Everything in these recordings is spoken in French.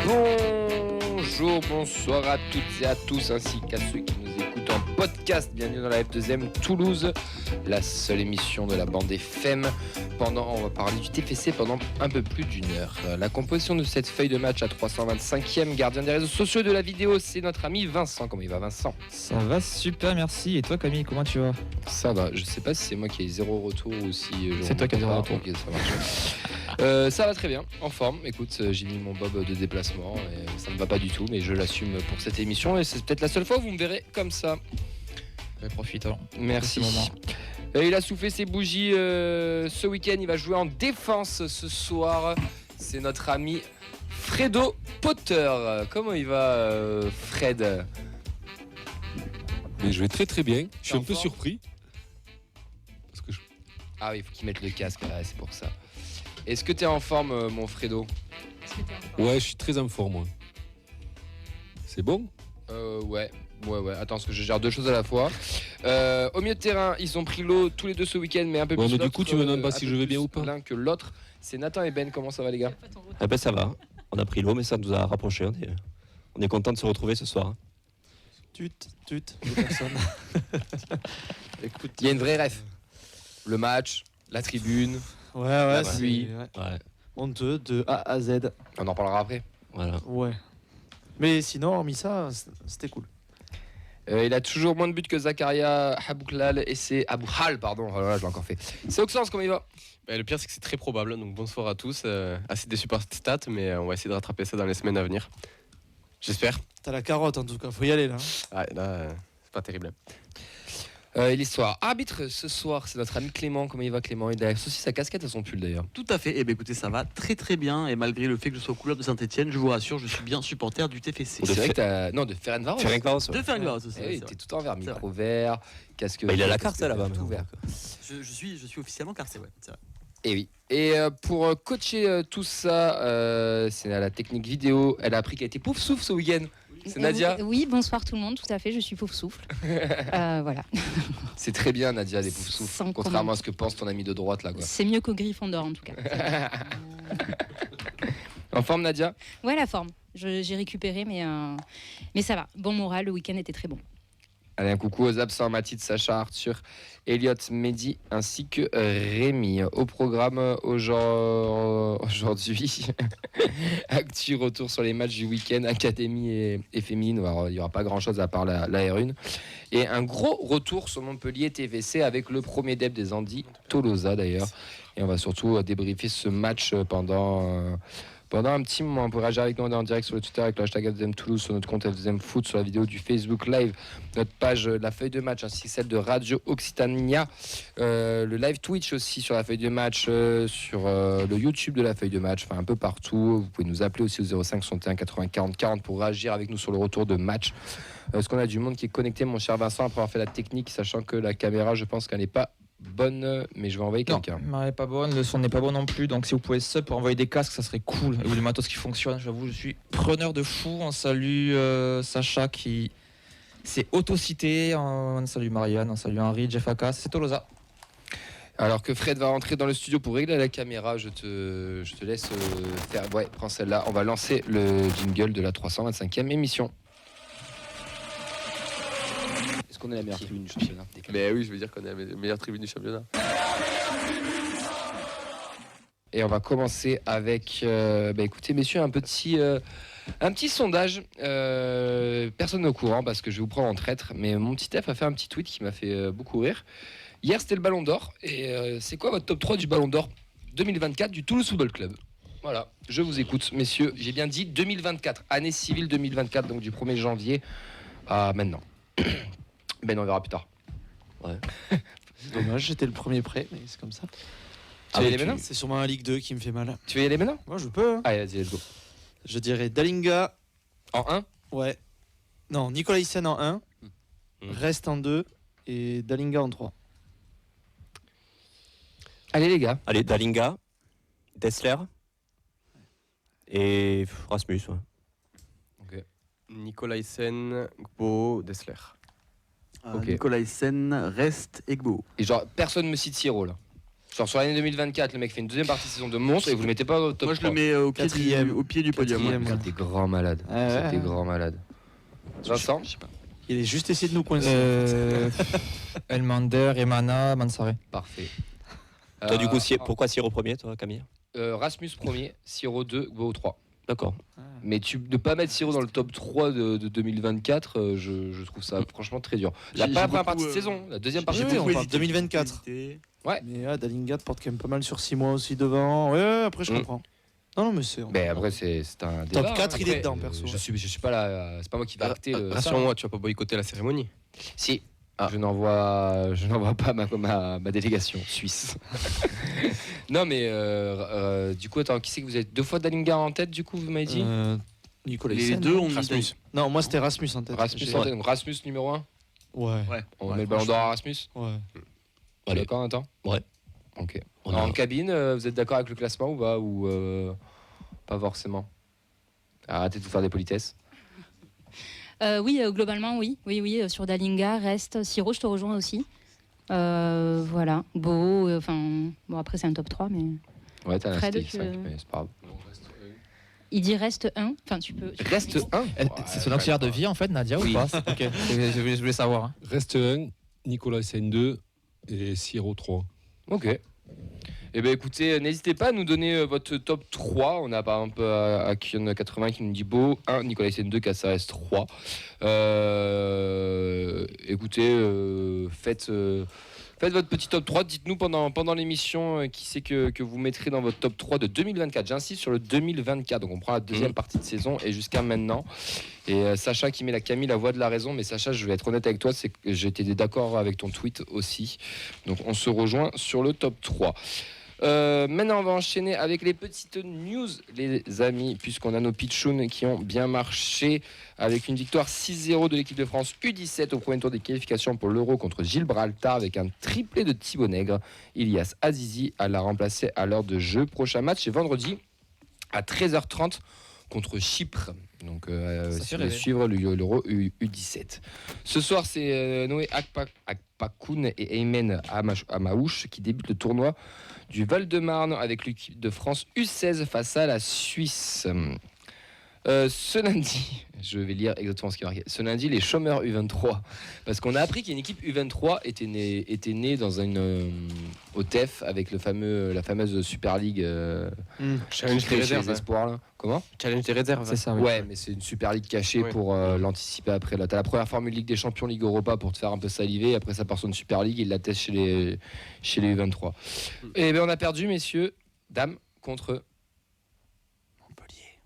Bonjour, bonsoir à toutes et à tous, ainsi qu'à ceux qui nous écoutent en podcast. Bienvenue dans la F2M Toulouse, la seule émission de la bande FM. On va parler du TFC pendant un peu plus d'une heure. La composition de cette feuille de match à 325e, gardien des réseaux sociaux de la vidéo, c'est notre ami Vincent. Comment il va, Vincent? Ça va super, merci. Et toi, Camille, comment tu vas? Ça va, je sais pas si c'est moi qui ai zéro retour ou si... C'est toi qui as zéro retour. Ok, ça marche. Ça va très bien, en forme. Écoute, j'ai mis mon bob de déplacement et ça ne va pas du tout, mais je l'assume pour cette émission et c'est peut-être la seule fois où vous me verrez comme ça. Profitons. Merci. Il a soufflé ses bougies ce week-end, il va jouer en défense ce soir. C'est notre ami Fredo Potter. Comment il va, Fred? Mais je vais très très bien, je suis un peu fort surpris. Parce que Ah oui, il faut qu'il mette le casque, là, c'est pour ça. Est-ce que tu es en forme, mon Fredo? Ouais, je suis très en forme, moi. C'est bon? Ouais. Attends, parce que je gère deux choses à la fois. Au milieu de terrain, ils ont pris l'eau tous les deux ce week-end, mais un peu plus. Mais du l'autre, coup, tu me demandes pas si je vais bien ou pas? l'un que l'autre. C'est Nathan et Ben. Comment ça va, les gars? Eh ben ça va, on a pris l'eau mais ça nous a rapprochés, on est content de se retrouver ce soir. Tut, personne. Écoute, il y a une vraie ref. Le match, la tribune. Ouais, pluie. Ouais, Honteux de A à Z. On en parlera après. voilà. Ouais. Mais sinon, hormis ça, c'était cool. Il a toujours moins de buts que Zakaria Habouklal et c'est Abouhal, pardon. Oh là là, je l'ai encore fait. C'est Auxence, comment il va? Le pire, c'est que c'est très probable. Donc bonsoir à tous. Assez déçu par cette stat, mais on va essayer de rattraper ça dans les semaines à venir. J'espère. T'as la carotte en tout cas, faut y aller là. Ah, là, c'est pas terrible. L'histoire. Arbitre ce soir, c'est notre ami Clément. Comment il va, Clément? Il a aussi sa casquette à son pull d'ailleurs. Tout à fait, et bien écoutez, ça va très très bien, et malgré le fait que je sois aux couleurs de Saint-Etienne, je vous rassure, je suis bien supporter du TFC. C'est vrai que t'as... Non, de Ferencvaros. Ferencvaros, De Ferencvaros aussi. Eh oui, c'est t'es vrai. tout en vert, C'est micro vert, casque. il a la casque carte là-bas tout vert. Je suis officiellement carcé, ouais, c'est vrai. Et oui. Et pour coacher tout ça, c'est à la technique vidéo. Elle a appris qu'elle était pouf souffle ce week-end. C'est Nadia. Oui, bonsoir tout le monde, tout à fait, je suis pouf souffle. Voilà. C'est très bien, Nadia, les pouf souffles. Sans Contrairement à ce que pense ton ami de droite là, quoi. C'est mieux qu'au Gryffondor en tout cas. En forme, Nadia? Ouais, la forme. J'ai récupéré, mais ça va. Bon moral, le week-end était très bon. Allez, un coucou aux absents, Mathilde, Sacha, Arthur, Elliot, Mehdi, ainsi que Rémi. Au programme aujourd'hui, actu retour sur les matchs du week-end, académie et féminine. Alors, il n'y aura pas grand-chose à part la R1. Et un gros retour sur Montpellier TFC avec le premier deb des Andy, Tolosa d'ailleurs. Et on va surtout débriefer ce match pendant un petit moment. On peut réagir avec nous en direct sur le Twitter avec le hashtag F2M Toulouse, sur notre compte F2M Foot, sur la vidéo du Facebook Live, notre page La Feuille de Match, ainsi que celle de Radio Occitania, le live Twitch aussi sur La Feuille de Match, sur le YouTube de La Feuille de Match, enfin un peu partout. Vous pouvez nous appeler aussi au 05 61 80 40 40 pour réagir avec nous sur le retour de match. Est-ce qu'on a du monde qui est connecté, mon cher Vincent, après avoir fait la technique, sachant que la caméra, je pense qu'elle n'est pas bonne, mais je vais envoyer quelqu'un. Non, elle n'est pas bonne, le son n'est pas bon non plus, donc si vous pouvez sub pour envoyer des casques, ça serait cool. Et du matos qui fonctionne, j'avoue, je suis preneur de fou. On salue Sacha qui s'est auto-cité, on salue Marianne, on salue Henri, Jeff Akas, c'est Tolosa. Alors que Fred va rentrer dans le studio pour régler la caméra, je te laisse faire. Ouais, prends celle-là. On va lancer le jingle de la 325e émission. Est-ce qu'on est la meilleure tribune du championnat? Mais oui, je veux dire qu'on est la meilleure tribune du championnat. Et on va commencer avec, écoutez messieurs, un petit sondage. Personne n'est au courant parce que je vais vous prendre en traître, mais mon petit F a fait un petit tweet qui m'a fait beaucoup rire. Hier c'était le Ballon d'Or, et c'est quoi votre top 3 du Ballon d'Or 2024 du Toulouse Football Club? Voilà, je vous écoute messieurs, j'ai bien dit 2024, année civile 2024, donc du 1er janvier à maintenant. Ben on verra plus tard. Ouais. Dommage, j'étais le premier prêt, mais c'est comme ça. Tu veux y aller maintenant? C'est sûrement la Ligue 2 qui me fait mal. Tu veux y aller maintenant? Moi, je peux. Hein. Allez, vas-y, let's go. Je dirais Dalinga. En 1? Ouais. Non, Nicolas Hyssen en 1. Reste en 2. Et Dalinga en 3. Allez les gars. Allez, Dalinga, Dessler et Rasmus. Ouais. Ok. Nicolas Hyssen, Gbo, Dessler. Ok. Nicolas Hyssen, Reste et Gbo. Et genre, personne me cite Siro là. Genre sur l'année 2024, le mec fait une deuxième partie de saison de monstre et vous le mettez pas au top Moi, je 3. le mets au pied Quatrième. du podium. Quatrième. ouais. C'était grand malade. Ouais. C'était grand malade. Vincent, Je sais pas. Il est juste essayé de nous coincer. Elmander, Emana, Mansare. parfait. Toi, du coup, pourquoi Siro premier, toi, Camille? Rasmus premier, Siro 2, Go 3. D'accord. Mais ne pas mettre Siro dans le top 3 de 2024, je trouve ça franchement très dur. J'ai Pas la première beaucoup, partie de saison, la deuxième partie Oui, de oui, saison. on parle 2024. Ouais. Mais Dalinga porte quand même pas mal sur 6 mois aussi devant. Ouais, après je comprends. Non, mais c'est. Mais après, c'est un débat. Top 4, il est Après, dedans, perso. Je suis pas là, c'est pas moi qui va acter le. Rassure-moi, tu vas pas boycotter la cérémonie. Si. Je n'envoie pas ma délégation suisse. Non, mais du coup, attends, qui c'est que vous êtes 2 fois Dalinga en tête, du coup, vous m'avez dit Nicolas Les Hyssen, deux non ont mis Rasmus. Non, moi c'était Rasmus en tête. Rasmus, J'ai- en tête, donc Rasmus numéro 1. Ouais. On met le ballon d'or à Rasmus. Ouais. Allez. D'accord, Nathan Ouais. Ok. On En a- cabine, vous êtes d'accord avec le classement ou pas ou pas forcément? Arrêtez de vous faire des politesses. Oui, globalement, oui. Oui, sur Dalinga, reste. Siro, je te rejoins aussi. Voilà. Beau, bon, après, c'est un top 3, mais. Ouais, t'as Fred, insisté tu- 5, mais c'est pas grave. Il dit reste 1. Enfin, tu peux. Reste 1. C'est son auxiliaire de vie en fait, Nadia, Oui. ou pas? Ok, je voulais savoir. Hein. Reste 1, Nicolas Hyssen 2 et Siro 3. Ok. Eh bien écoutez, n'hésitez pas à nous donner votre top 3. On a par exemple Akion80 qui nous dit Beau, 1, Nicolas Hyssen 2, Caceres 3. Écoutez, faites votre petit top 3. Dites-nous pendant l'émission qui c'est que vous mettrez dans votre top 3 de 2024. J'insiste sur le 2024. Donc on prend la deuxième partie de saison et jusqu'à maintenant. Et Sacha qui met Camille la voix de la raison. Mais Sacha, je vais être honnête avec toi, c'est que j'étais d'accord avec ton tweet aussi. Donc on se rejoint sur le top 3. Maintenant, on va enchaîner avec les petites news, les amis, puisqu'on a nos pitchouns qui ont bien marché avec une victoire 6-0 de l'équipe de France U17 au premier tour des qualifications pour l'Euro contre Gibraltar avec un triplé de Thibaut Nègre. Ilyas Azizi l'a remplacé à l'heure de jeu. Prochain match, c'est vendredi à 13h30 contre Chypre. Donc, si vous voulez suivre l'Euro U17. Ce soir, c'est Noé Akpakoun et Aymen Amaouche qui débutent le tournoi du Val-de-Marne avec l'équipe de France U16 face à la Suisse. Ce lundi, je vais lire exactement ce qui est marqué. Ce lundi, les chômeurs U23, parce qu'on a appris qu'une équipe U23 était née dans au TEF avec la fameuse Super League. Challenge des chez réserves. les espoirs là. Comment? Challenge des réserves. C'est ça, oui. Ouais, mais c'est une Super League cachée Oui. pour l'anticiper après. Là, t'as la première formule Ligue des Champions, Ligue Europa pour te faire un peu saliver. Après, ça part sur une Super League et ils la testent chez les U23. Et bien, on a perdu, messieurs, dames, contre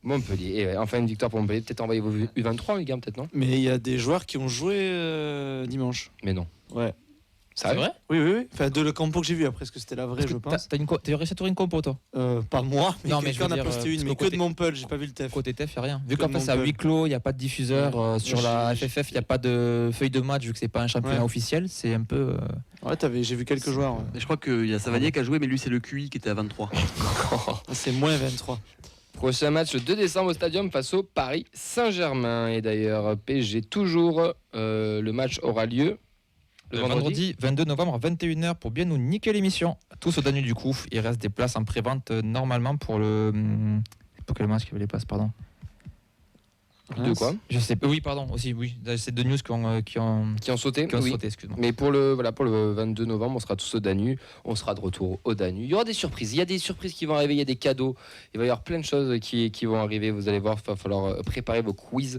Montpellier. Et ouais, enfin, une victoire pour Montpellier. Peut-être envoyer vos U23 en Ligue 1, peut-être non? Mais il y a des joueurs qui ont joué dimanche. Mais non. Ouais. C'est vrai? Oui. Enfin, de le campo que j'ai vu, après, est-ce que c'était la vraie, je pense. T'as réussi à trouver une compo, toi? Pas moi, mais Non, mais je quelqu'un veux en a dire, posté une, parce mais que que de côté- Montpellier, j'ai pas vu le TEF. Côté TEF, il n'y a rien. Vu Comme qu'en fait, c'est à Montpellier. huis clos, il n'y a pas de diffuseur. Sur la FFF, il n'y a pas de feuille de match, vu que c'est pas un championnat Ouais. officiel. C'est un peu. Ouais, j'ai vu quelques joueurs. Ouais. Mais je crois qu'il y a Savanier qui a joué, mais lui, c'est le QI qui était à 23. C'est moins 23. Prochain match le 2 décembre au Stadium face au Paris Saint-Germain. Et d'ailleurs, PSG toujours. Le match aura lieu le vendredi. 22 novembre à 21h pour bien nous niquer l'émission. Tous au Danube du coup. Il reste des places en pré-vente normalement pour le. Pour quel match qu'il y avait les places, pardon? De quoi? Je sais pas. Oui, pardon, aussi, oui. C'est deux news qui ont Qui ont sauté? Oui. sauté, excuse-moi. Mais pour le 22 novembre, on sera tous au Danube. On sera de retour au Danube. Il y aura des surprises. Il y a des surprises qui vont arriver. Il y a des cadeaux. Il va y avoir plein de choses qui vont arriver. Vous allez voir, il va falloir préparer vos quiz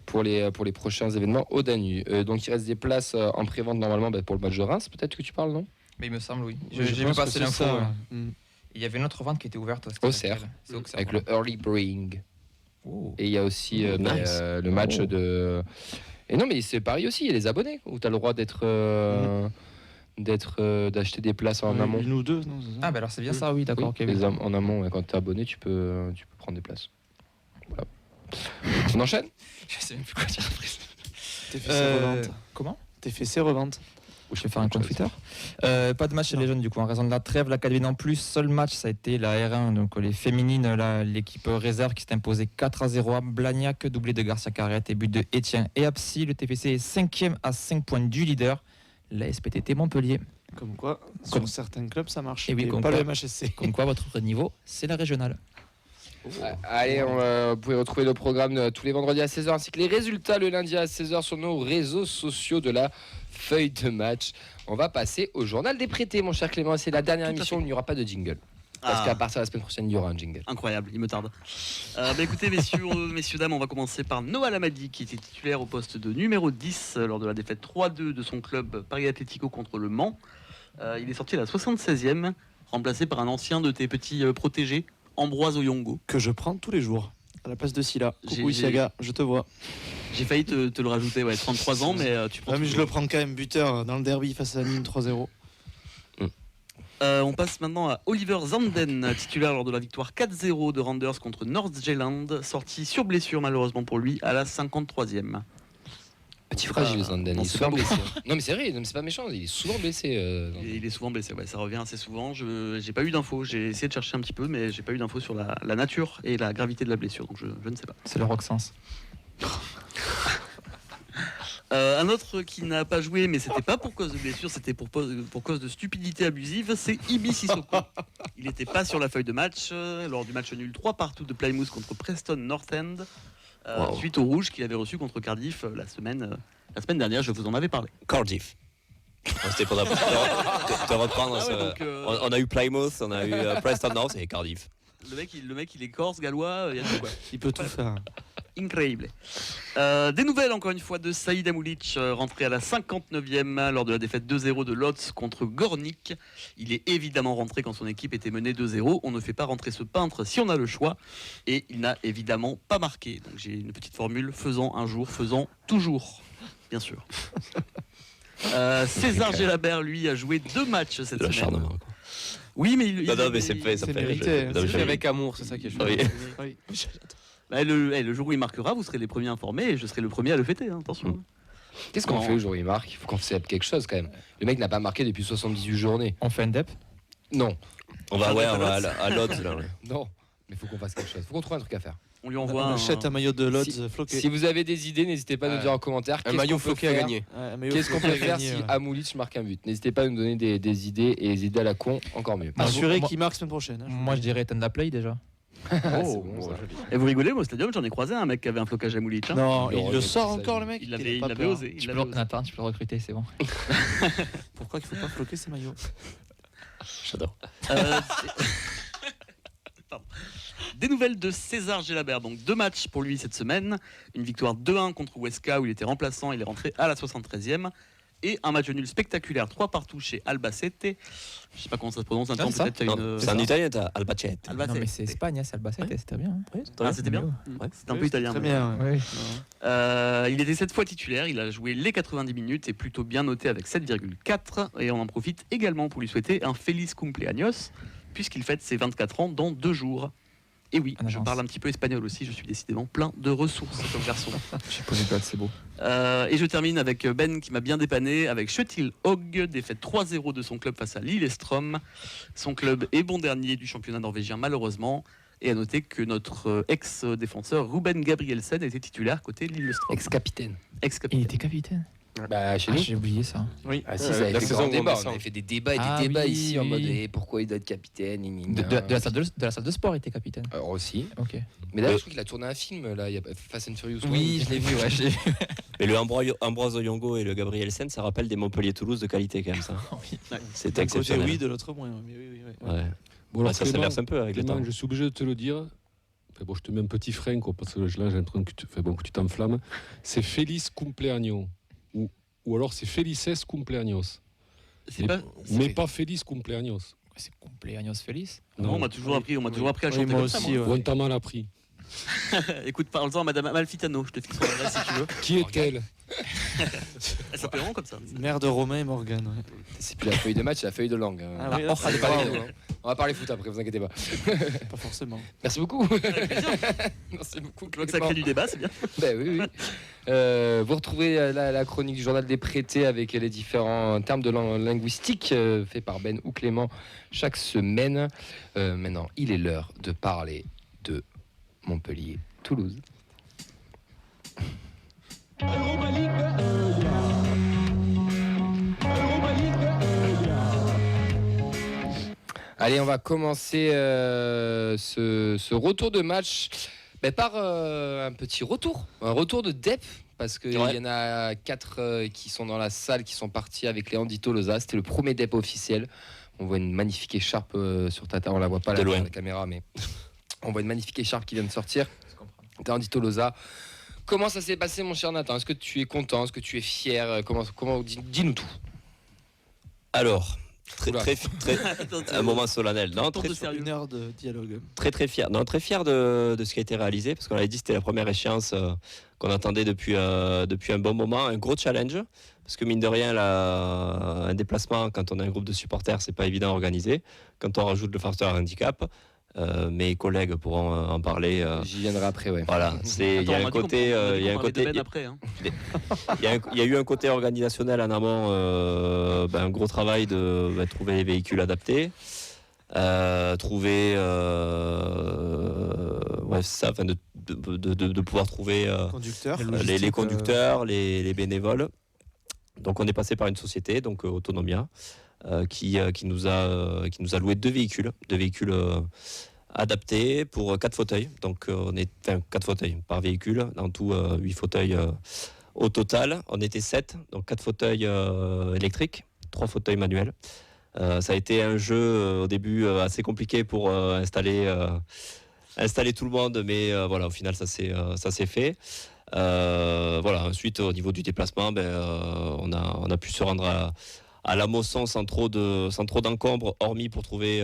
pour les prochains événements au Danube. Donc, il reste des places en pré-vente normalement pour le match de Reims. Peut-être que tu parles, non? Mais il me semble, oui. Oui, J'ai je vu pense passer que l'info. c'est ça, ouais. Il y avait une autre vente qui était ouverte. Auxerre. C'est Auxerre. Avec le Early Brewing. Oh. Et il y a aussi le match de. Et non, mais c'est Paris aussi. Il y a les abonnés où tu as le droit d'acheter des places en amont. Une ou deux, non, c'est ça. Ah, bah alors c'est bien ça, oui, d'accord. ok, oui. En amont, ouais, quand tu es abonné, tu peux prendre des places. Voilà. On enchaîne? Je sais même plus quoi dire après. Tes fessées revantes. Comment? Tes fessées revantes. Je vais faire un compte Twitter. Pas de match chez les jeunes du coup, en raison de la trêve, l'académie non plus. Seul match, ça a été la R1, donc les féminines, l'équipe réserve qui s'est imposée 4-0 à Blagnac, doublé de Garcia Carrette et but de Etienne et Apsi. Le TFC est 5e à 5 points du leader, la SPTT Montpellier. Comme quoi, Comme- sur certains clubs, ça marche. Et oui, Et comme pas quoi. le MHSC. Comme quoi, votre niveau, c'est la régionale. Allez, vous pouvez retrouver le programme tous les vendredis à 16h ainsi que les résultats le lundi à 16h sur nos réseaux sociaux de la feuille de match. On va passer au journal des prêtés, mon cher Clément. C'est la dernière Tout à émission où fait. il n'y aura pas de jingle. Parce Ah. qu'à partir de la semaine prochaine, il y aura un jingle. Incroyable, il me tarde. Écoutez, messieurs, dames, on va commencer par Noah Lamadi, qui était titulaire au poste de numéro 10 lors de la défaite 3-2 de son club Paris Atlético contre le Mans. Il est sorti à la 76e, remplacé par un ancien de tes petits protégés, Ambroise Oyongo. Que je prends tous les jours. À la place de Silla. J'ai- Coucou Isiaga, je te vois. J'ai failli te le rajouter, 33 ans, mais tu prends. Ah, mais je toujours. le prends quand même buteur dans le derby face à Nîmes 3-0. On passe maintenant à Oliver Zanden, titulaire lors de la victoire 4-0 de Randers contre North-Zealand, sorti sur blessure malheureusement pour lui à la 53e. Petit fragile, Zanden. Il non, est c'est souvent pas blessé. Non, mais c'est vrai, non, mais c'est pas méchant. Il est souvent blessé. Zanden. Il est souvent blessé, ouais, ça revient assez souvent. Je j'ai pas eu d'infos, j'ai essayé de chercher un petit peu, mais j'ai pas eu d'infos sur la nature et la gravité de la blessure, donc je ne sais pas. C'est le Roxens. Un autre qui n'a pas joué, mais c'était pas pour cause de blessure, c'était pour cause de stupidité abusive, c'est Ibi Sissoko. Il n'était pas sur la feuille de match lors du match nul 3-3 de Plymouth contre Preston North End, Wow. suite au rouge qu'il avait reçu contre Cardiff la semaine dernière, je vous en avais parlé. Cardiff. C'était pour te reprendre. Ah ouais, donc, On a eu Plymouth, on a eu Preston North et Cardiff. le mec il est corse, gallois, il y a tout quoi. Il peut tout faire. Incroyable. Des nouvelles encore une fois de Saïd Amoulic, rentré à la 59e lors de la défaite 2-0 de Lotz contre Gornik. Il est évidemment rentré quand son équipe était menée 2-0. On ne fait pas rentrer ce peintre si on a le choix. Et il n'a évidemment pas marqué. Donc j'ai une petite formule, faisant un jour, faisant toujours. Bien sûr. César Gelabert, lui, a joué 2 matchs cette De semaine. l'acharnement, quoi. Oui, mais Non, mais c'est fait, ça c'est fait. mérité, Non, mais C'est je- avec amour, c'est ça qui est chouette. Oui. Oui. Bah, le jour où il marquera, vous serez les premiers informés et je serai le premier à le fêter, hein, attention. Qu'est-ce qu'on Non. fait le jour où il marque? Il faut qu'on célèbre quelque chose quand même. Le mec n'a pas marqué depuis 78 journées. On fait un dep. Non, On va à Lodz là. Ouais. non. Mais il faut qu'on fasse quelque chose. Il faut qu'on trouve un truc à faire. On lui On envoie un... achète un maillot de Lodz Si- floqué. Si vous avez des idées, n'hésitez pas à nous dire en commentaire. Un qu'est-ce maillot qu'on peut floqué à faire. gagner. Ouais, un maillot Qu'est-ce qu'on floqué peut à faire gagner, si ouais. Amoulic marque un but? N'hésitez pas à nous donner des idées et des idées à la con, encore mieux. Moi, Assuré moi- qu'il marque semaine prochaine. hein, Moi, je dirais Tenda Play déjà. Ah, c'est bon, ça. Et vous rigolez, moi au stadium, j'en ai croisé un mec qui avait un flocage à Moulich. hein. Non, Il il aurait le fait sort ça, encore lui. le mec. Il a avait pas peur. osé. Tu Il peux, avait osé. Nathan, tu peux le recruter, c'est bon. Pourquoi il faut pas floquer ces maillots? J'adore. Euh, Pardon. Des nouvelles de César Gelabert, donc 2 matchs pour lui cette semaine. Une victoire 2-1 contre Huesca où il était remplaçant, il est rentré à la 73e. Et un match nul spectaculaire 3-3 chez Albacete. Je sais pas comment ça se prononce, un temps c'est ça. peut-être t'as Non, une... C'est en italien, t'as Albacete. Albacete. Non, mais c'est Espagne, hein, c'est Albacete, Ouais. c'était bien. hein. Ah, c'était bien. Ouais. C'était un peu italien. Très mais- bien. ouais. Oui. Il était 7 fois titulaire, il a joué les 90 minutes et plutôt bien noté avec 7,4. Et on en profite également pour lui souhaiter un Feliz cumpleaños, puisqu'il fête ses 24 ans dans 2 jours. Et oui, En je avance. parle un petit peu espagnol aussi, je suis décidément plein de ressources comme garçon. Je suis polyglotte, c'est beau. Et je termine avec Ben qui m'a bien dépanné, avec Schutil Hogg, défaite 3-0 de son club face à Lillestrøm. Son club est bon dernier du championnat norvégien malheureusement. Et à noter que notre ex-défenseur Ruben Gabrielsen était titulaire côté Lillestrøm. Ex-capitaine. Il Ex-capitaine. était capitaine. Bah, chez Ah, nous. j'ai oublié ça. Oui. Ah si, Ouais, ça avait la fait saison grand où on débat. On descend. avait fait des débats et Ah des débats oui, ici en mode oui. pourquoi il doit être capitaine. De la salle de sport, il était capitaine. Aussi. Ok. Mais d'ailleurs, je crois qu'il a tourné un film là, il y a Fast and Furious. Oui, je l'ai vu, ouais, je l'ai vu. Et le Ambroise Oyongo et le Gabrielsen, ça rappelle des Montpellier-Toulouse de qualité quand même ça. C'était D'un côté exceptionnel. oui, de l'autre moins. Mais oui, oui, oui. Ouais. Bon, alors, Ouais, ça Clément, s'inverse un peu avec le Clément, temps. je suis obligé de te le dire. Enfin, bon, je te mets un petit frein, quoi, parce que là, j'ai l'impression que tu t'enflammes. C'est Feliz cumpleaños. Ou alors c'est Felices cumpleaños. C'est pas... Mais pas Feliz cumpleaños. C'est cumpleaños feliz. Non, on m'a toujours appris, à le Oui, chanter moi comme ça. aussi. moi. Ou on t'a mal appris. Écoute, parle-en à Madame Amalfitano, je te fixe son adresse si tu veux. Qui est-elle? Elle s'appelle vraiment comme ça. Mère de Romain et Morgane. ouais. C'est plus la feuille de match, c'est la feuille de langue. hein. Ah oui, là, Oh, allez, c'est pas grave. les deux, hein. On va parler foot après, vous inquiétez pas. Pas forcément. Merci beaucoup. Avec plaisir. Merci beaucoup. Tu vois que ça crée du débat, c'est bien. Ben oui, oui. Vous retrouvez la chronique du journal des prêtés avec les différents termes de linguistique faits par Ben ou Clément chaque semaine. Maintenant, il est l'heure de parler de Montpellier-Toulouse. Allez, on va commencer ce retour de match par un petit retour. Un retour de Dep, parce qu'il y en a 4 qui sont dans la salle, qui sont partis avec Léandri Tolosa. C'était le premier Dep officiel. On voit une magnifique écharpe sur ta table. On la voit pas là, la caméra, mais on voit une magnifique écharpe qui vient de sortir. Léandri Tolosa. Comment ça s'est passé, mon cher Nathan? Est-ce que tu es content? Est-ce que tu es fier? Dis-nous tout. Alors, très un moment solennel. Non, une heure de dialogue. Très fier. Non, très fier de ce qui a été réalisé, parce qu'on avait dit que c'était la première échéance qu'on attendait depuis un bon moment, un gros challenge, parce que mine de rien, un déplacement quand on a un groupe de supporters, c'est pas évident à organiser. Quand on rajoute le facteur handicap, mes collègues pourront en parler. J'y viendrai après, ouais. Voilà, il y a un côté, il y a eu un côté organisationnel en amont, un gros travail de trouver les véhicules adaptés, trouver, de pouvoir trouver les conducteurs, les bénévoles. Donc on est passé par une société, donc Autonomia. Qui nous a loué 2 véhicules adaptés pour 4 fauteuils. Donc on est 4 fauteuils par véhicule, en tout 8 fauteuils au total. On était 7, donc 4 fauteuils électriques, 3 fauteuils manuels. Ça a été un jeu au début assez compliqué pour installer tout le monde, mais voilà, au final ça s'est fait. Ensuite au niveau du déplacement, on a pu se rendre à la Mosson sans trop d'encombre, hormis pour trouver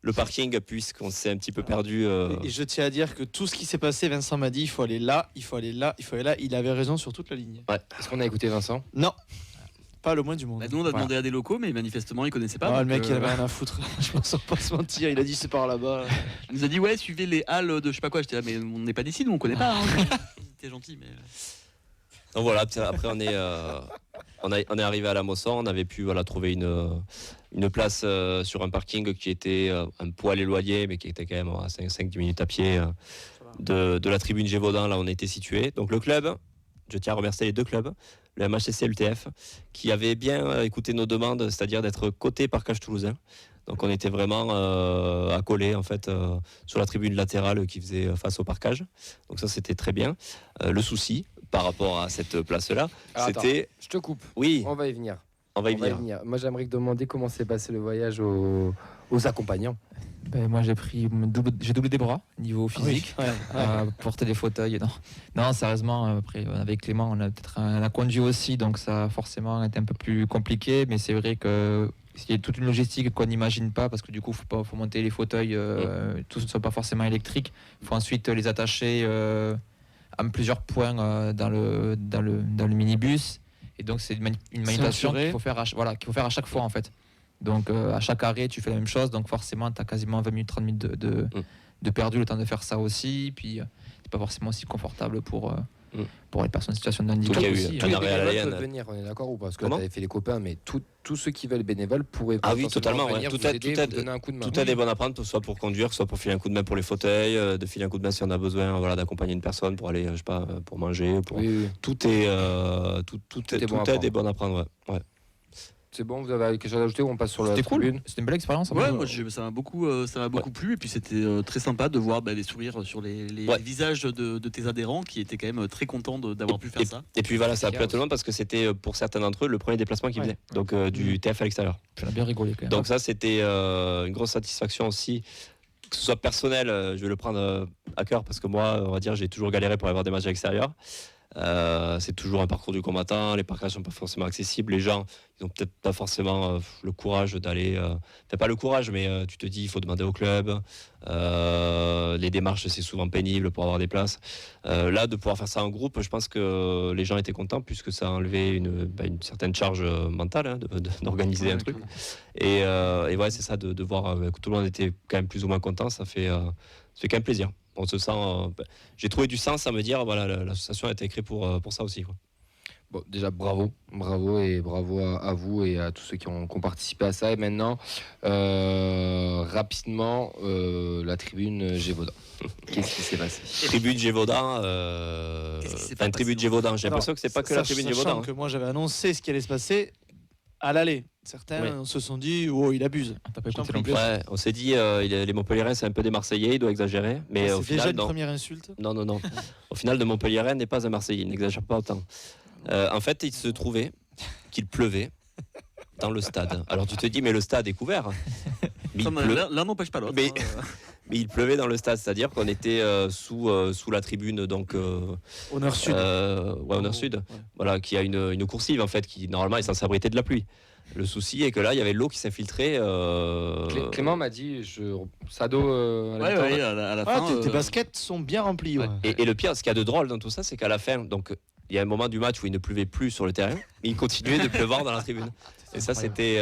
le parking, puisqu'on s'est un petit peu perdu. Et je tiens à dire que tout ce qui s'est passé, Vincent m'a dit il faut aller là, il faut aller là, il faut aller là. Il avait raison sur toute la ligne. Ouais. Est-ce qu'on a écouté Vincent? Non. Pas le moins du monde. Nous on a demandé à des locaux, mais manifestement ils connaissaient pas. Le mec il avait rien à foutre. Je pense pas se mentir. Il a dit c'est par là-bas. Il nous a dit ouais, suivez les halles de je sais pas quoi. J'étais là, mais on n'est pas d'ici, nous on connaît pas. T'es gentil, mais. Donc voilà, après on est arrivé à la Mosson, on avait pu trouver une place sur un parking qui était un poil éloigné, mais qui était quand même à 5-10 minutes à pied de la tribune Gévaudan, là où on était situé. Donc le club, je tiens à remercier les 2 clubs, le MHCC et l'UTF, qui avaient bien écouté nos demandes, c'est-à-dire d'être côté parcage toulousain. Donc on était vraiment accolés en fait sur la tribune latérale qui faisait face au parcage. Donc ça c'était très bien. Le souci par rapport à cette place-là, c'était... Attends, je te coupe. Oui. On va y venir. On va y venir. Moi j'aimerais te demander comment s'est passé le voyage aux accompagnants. Moi j'ai doublé des bras niveau physique, porter des fauteuils. Non, sérieusement, après avec Clément on a conduit aussi, donc ça a forcément été un peu plus compliqué, mais c'est vrai que il y a toute une logistique qu'on n'imagine pas, parce que du coup faut monter les fauteuils, tous ne sont pas forcément électriques, il faut ensuite les attacher à plusieurs points dans le minibus, et donc c'est une manipulation qu'il faut faire à chaque fois en fait. Donc à chaque arrêt tu fais la même chose, donc forcément tu as quasiment 20 minutes, 30 minutes de perdu le temps de faire ça aussi, puis c'est pas forcément aussi confortable pour les personnes en situation de handicap. Il y a eu aussi, Tous les bénévoles peuvent venir, on est d'accord ou pas? Parce que tu avais fait les copains, mais tous ceux qui veulent bénévoles pourraient totalement, venir tout vous aider, vous donner un coup de main. Tout est bon à prendre, soit pour conduire, soit pour filer un coup de main pour les fauteuils, de filer un coup de main si on a besoin, d'accompagner une personne pour aller, je sais pas, pour manger. Oui. Tout est bon à prendre. Ouais. C'est bon, vous avez quelque chose à ajouter ou on passe sur la tribune? C'était une belle expérience. Ouais, moi ça m'a beaucoup plu, et puis c'était très sympa de voir les sourires sur les visages de tes adhérents qui étaient quand même très contents d'avoir pu faire ça. Et puis voilà, ça a plu à tout le monde parce que c'était pour certains d'entre eux le premier déplacement qu'ils faisaient, donc du TF à l'extérieur. On a bien rigolé quand même. Donc ça c'était une grosse satisfaction aussi, que ce soit personnel, je vais le prendre à cœur parce que moi, on va dire, j'ai toujours galéré pour avoir des matchs à l'extérieur. C'est toujours un parcours du combattant, les parcages sont pas forcément accessibles, les gens ils ont peut-être pas forcément le courage d'aller, pas le courage, mais tu te dis il faut demander au club, les démarches c'est souvent pénible pour avoir des places. Là de pouvoir faire ça en groupe, je pense que les gens étaient contents puisque ça a enlevé une certaine charge mentale d'organiser un truc, et ouais, c'est ça, de voir que tout le monde était quand même plus ou moins content, ça fait quand même plaisir. On se sent, j'ai trouvé du sens à me dire voilà, l'association a été créée pour ça aussi, quoi. Bon, déjà bravo et bravo à vous et à tous ceux qui ont participé à ça. Et maintenant, rapidement, la tribune Gévaudan. Qu'est-ce qui s'est passé? Tribune Gévaudan, tribune Gévaudan. J'ai l'impression que c'est pas que la tribune Gévaudan. Que moi j'avais annoncé ce qui allait se passer. à l'aller. Certains se sont dit, oh, il abuse. T'as pas Je t'en écouté prie. non plus. Ouais, on s'est dit, les Montpelliérains, c'est un peu des Marseillais, il doit exagérer. Mais au C'est déjà final, une non. première insulte. Non. Au final, de Montpelliérain n'est pas un Marseillais, il n'exagère pas autant. En fait, il se trouvait qu'il pleuvait dans le stade. Alors tu te dis, mais le stade est couvert. Mais il pleut. L'un n'empêche pas l'autre. Mais- hein. Mais il pleuvait dans le stade, c'est-à-dire qu'on était sous la tribune, donc Honneur Sud. Honneur Sud, Ouais. voilà, qui a une coursive en fait, qui normalement est censée abriter de la pluie. Le souci est que là, il y avait l'eau qui s'infiltrait. Clément m'a dit, Sado à la Ouais, mi-temps, à la Ah, fin. tes baskets sont bien remplies. Ouais. Et le pire, ce qu'il y a de drôle dans tout ça, c'est qu'à la fin, donc il y a un moment du match où il ne pleuvait plus sur le terrain, mais il continuait de pleuvoir dans la tribune. Et ça, c'était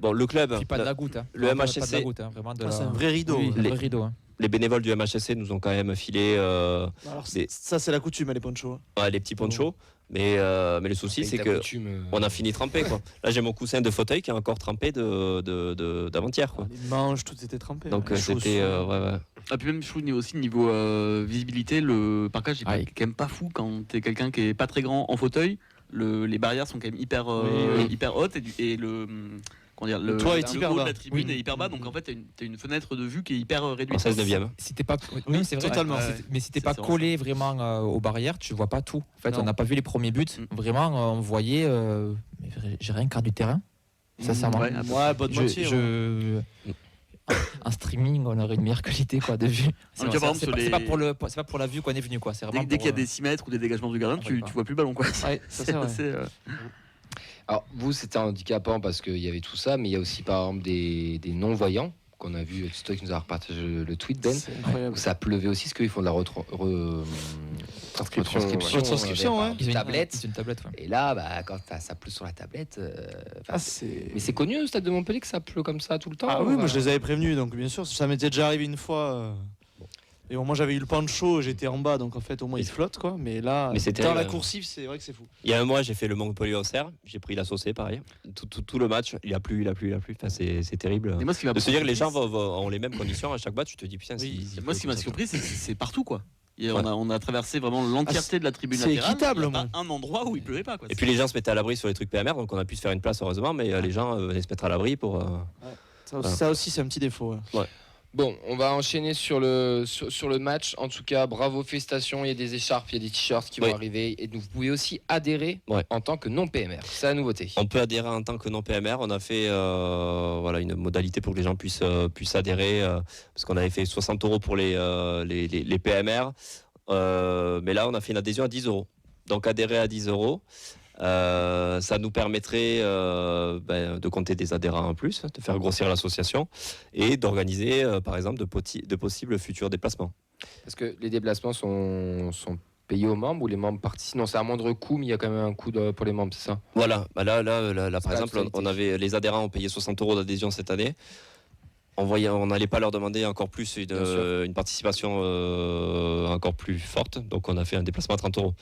bon, le club. Puis pas de la goutte. Hein. Le Non, pas de MHSC. la goutte, hein, vraiment de Ah, la- c'est un vrai rideau. Oui, ouais. un Les- vrai rideau. Hein. Les bénévoles du MHSC nous ont quand même filé Alors, des- ça, c'est la coutume, les ponchos. les petits ponchos, mais le souci, avec c'est ta que coutume, on a fini trempé, quoi. Là, j'ai mon coussin de fauteuil qui est encore trempé d'avant-hier, quoi. Les manches, tout était trempé. Donc les c'était chaussures. ouais. Ah, puis même, je trouve aussi niveau visibilité, le parcage est Ah, quand même pas fou quand t'es quelqu'un qui est pas très grand en fauteuil. Les barrières sont quand même hyper, Oui. hyper hautes et le. Comment dire, Le toit est hyper haut bas. de la tribune Oui. est hyper bas, donc en fait, t'as une fenêtre de vue qui est hyper En réduite. 16 neuvième. Si t'es pas, Oui, non, c'est vrai. totalement. Mais si t'es C'est pas vraiment collé vraiment aux barrières, tu vois pas tout. En fait, Non. on n'a pas vu les premiers buts. Mm. Vraiment, on voyait. Mais j'ai rien quart du terrain. Sincèrement. Ouais, Ouais, bonne moitié. ouais. En streaming, on aurait une meilleure qualité quoi, de vue. tu vois, par exemple, sur C'est les- pas pour la vue qu'on est venu. Quoi. C'est vraiment Dès qu'il y a pour, des 6 mètres ou des dégagements du gardien, on tu voit pas. vois plus le ballon. Quoi. Ouais, ça, c'est vrai. assez, Alors, vous, c'était handicapant parce qu'il y avait tout ça, mais il y a aussi, par exemple, des non-voyants qu'on a vu. C'est toi qui nous as repartagé le tweet, Ben, C'est incroyable. où ça pleuvait aussi, parce qu'ils font de la Transcription, Retranscription, ouais. Ils ont tablette. une tablette. Ouais. Et là, quand ça pleut sur la tablette. Ah, c'est. Mais c'est connu au stade de Montpellier que ça pleut comme ça tout le temps. Ah oui, moi enfin. je les avais prévenus, donc bien sûr, ça m'était déjà arrivé une fois. Et au moins j'avais eu le pancho, j'étais en bas, donc en fait au moins il flotte quoi. Mais là, Mais c'est dans terrible, la hein. coursive, c'est vrai que c'est fou. Il y a un mois, j'ai fait le Montpellier-Auxerre, j'ai pris la saucée, pareil. Tout le match, il a plu. Enfin, c'est terrible. Et moi, ce qui m'a De se dire que les gens surpris, ont les mêmes conditions à chaque match, tu te dis putain. Oui. moi, ce qui m'a surpris, c'est que c'est partout quoi. Ouais. On a traversé vraiment l'entièreté de la tribune c'est latérale. équitable, Il y a au pas un endroit où il pleuvait pas. Quoi. Et puis les gens se mettaient à l'abri sur les trucs PMR, donc on a pu se faire une place heureusement, mais les gens venaient se mettre à l'abri pour. Ça aussi, c'est un petit défaut. ouais. Bon, on va enchaîner sur le match. En tout cas, bravo, félicitations. Il y a des écharpes, il y a des t-shirts qui vont Oui. arriver. Et vous pouvez aussi adhérer Ouais. en tant que non-PMR. C'est la nouveauté. On peut adhérer en tant que non PMR. On a fait une modalité pour que les gens puissent adhérer, parce qu'on avait fait 60 € pour les PMR. Mais là, on a fait une adhésion à 10 €. Donc adhérer à 10 €. Ça nous permettrait de compter des adhérents en plus, de faire grossir l'association et d'organiser par exemple de possibles futurs déplacements. Parce que les déplacements sont payés aux membres ou les membres participent. Non, c'est à moindre coût, mais il y a quand même un coût pour les membres, c'est ça? Voilà, là par C'est exemple, l'actualité. on avait les adhérents ont payé 60 € d'adhésion cette année. On n'allait pas leur demander encore plus Bien sûr. une participation encore plus forte, donc on a fait un déplacement à 30 €.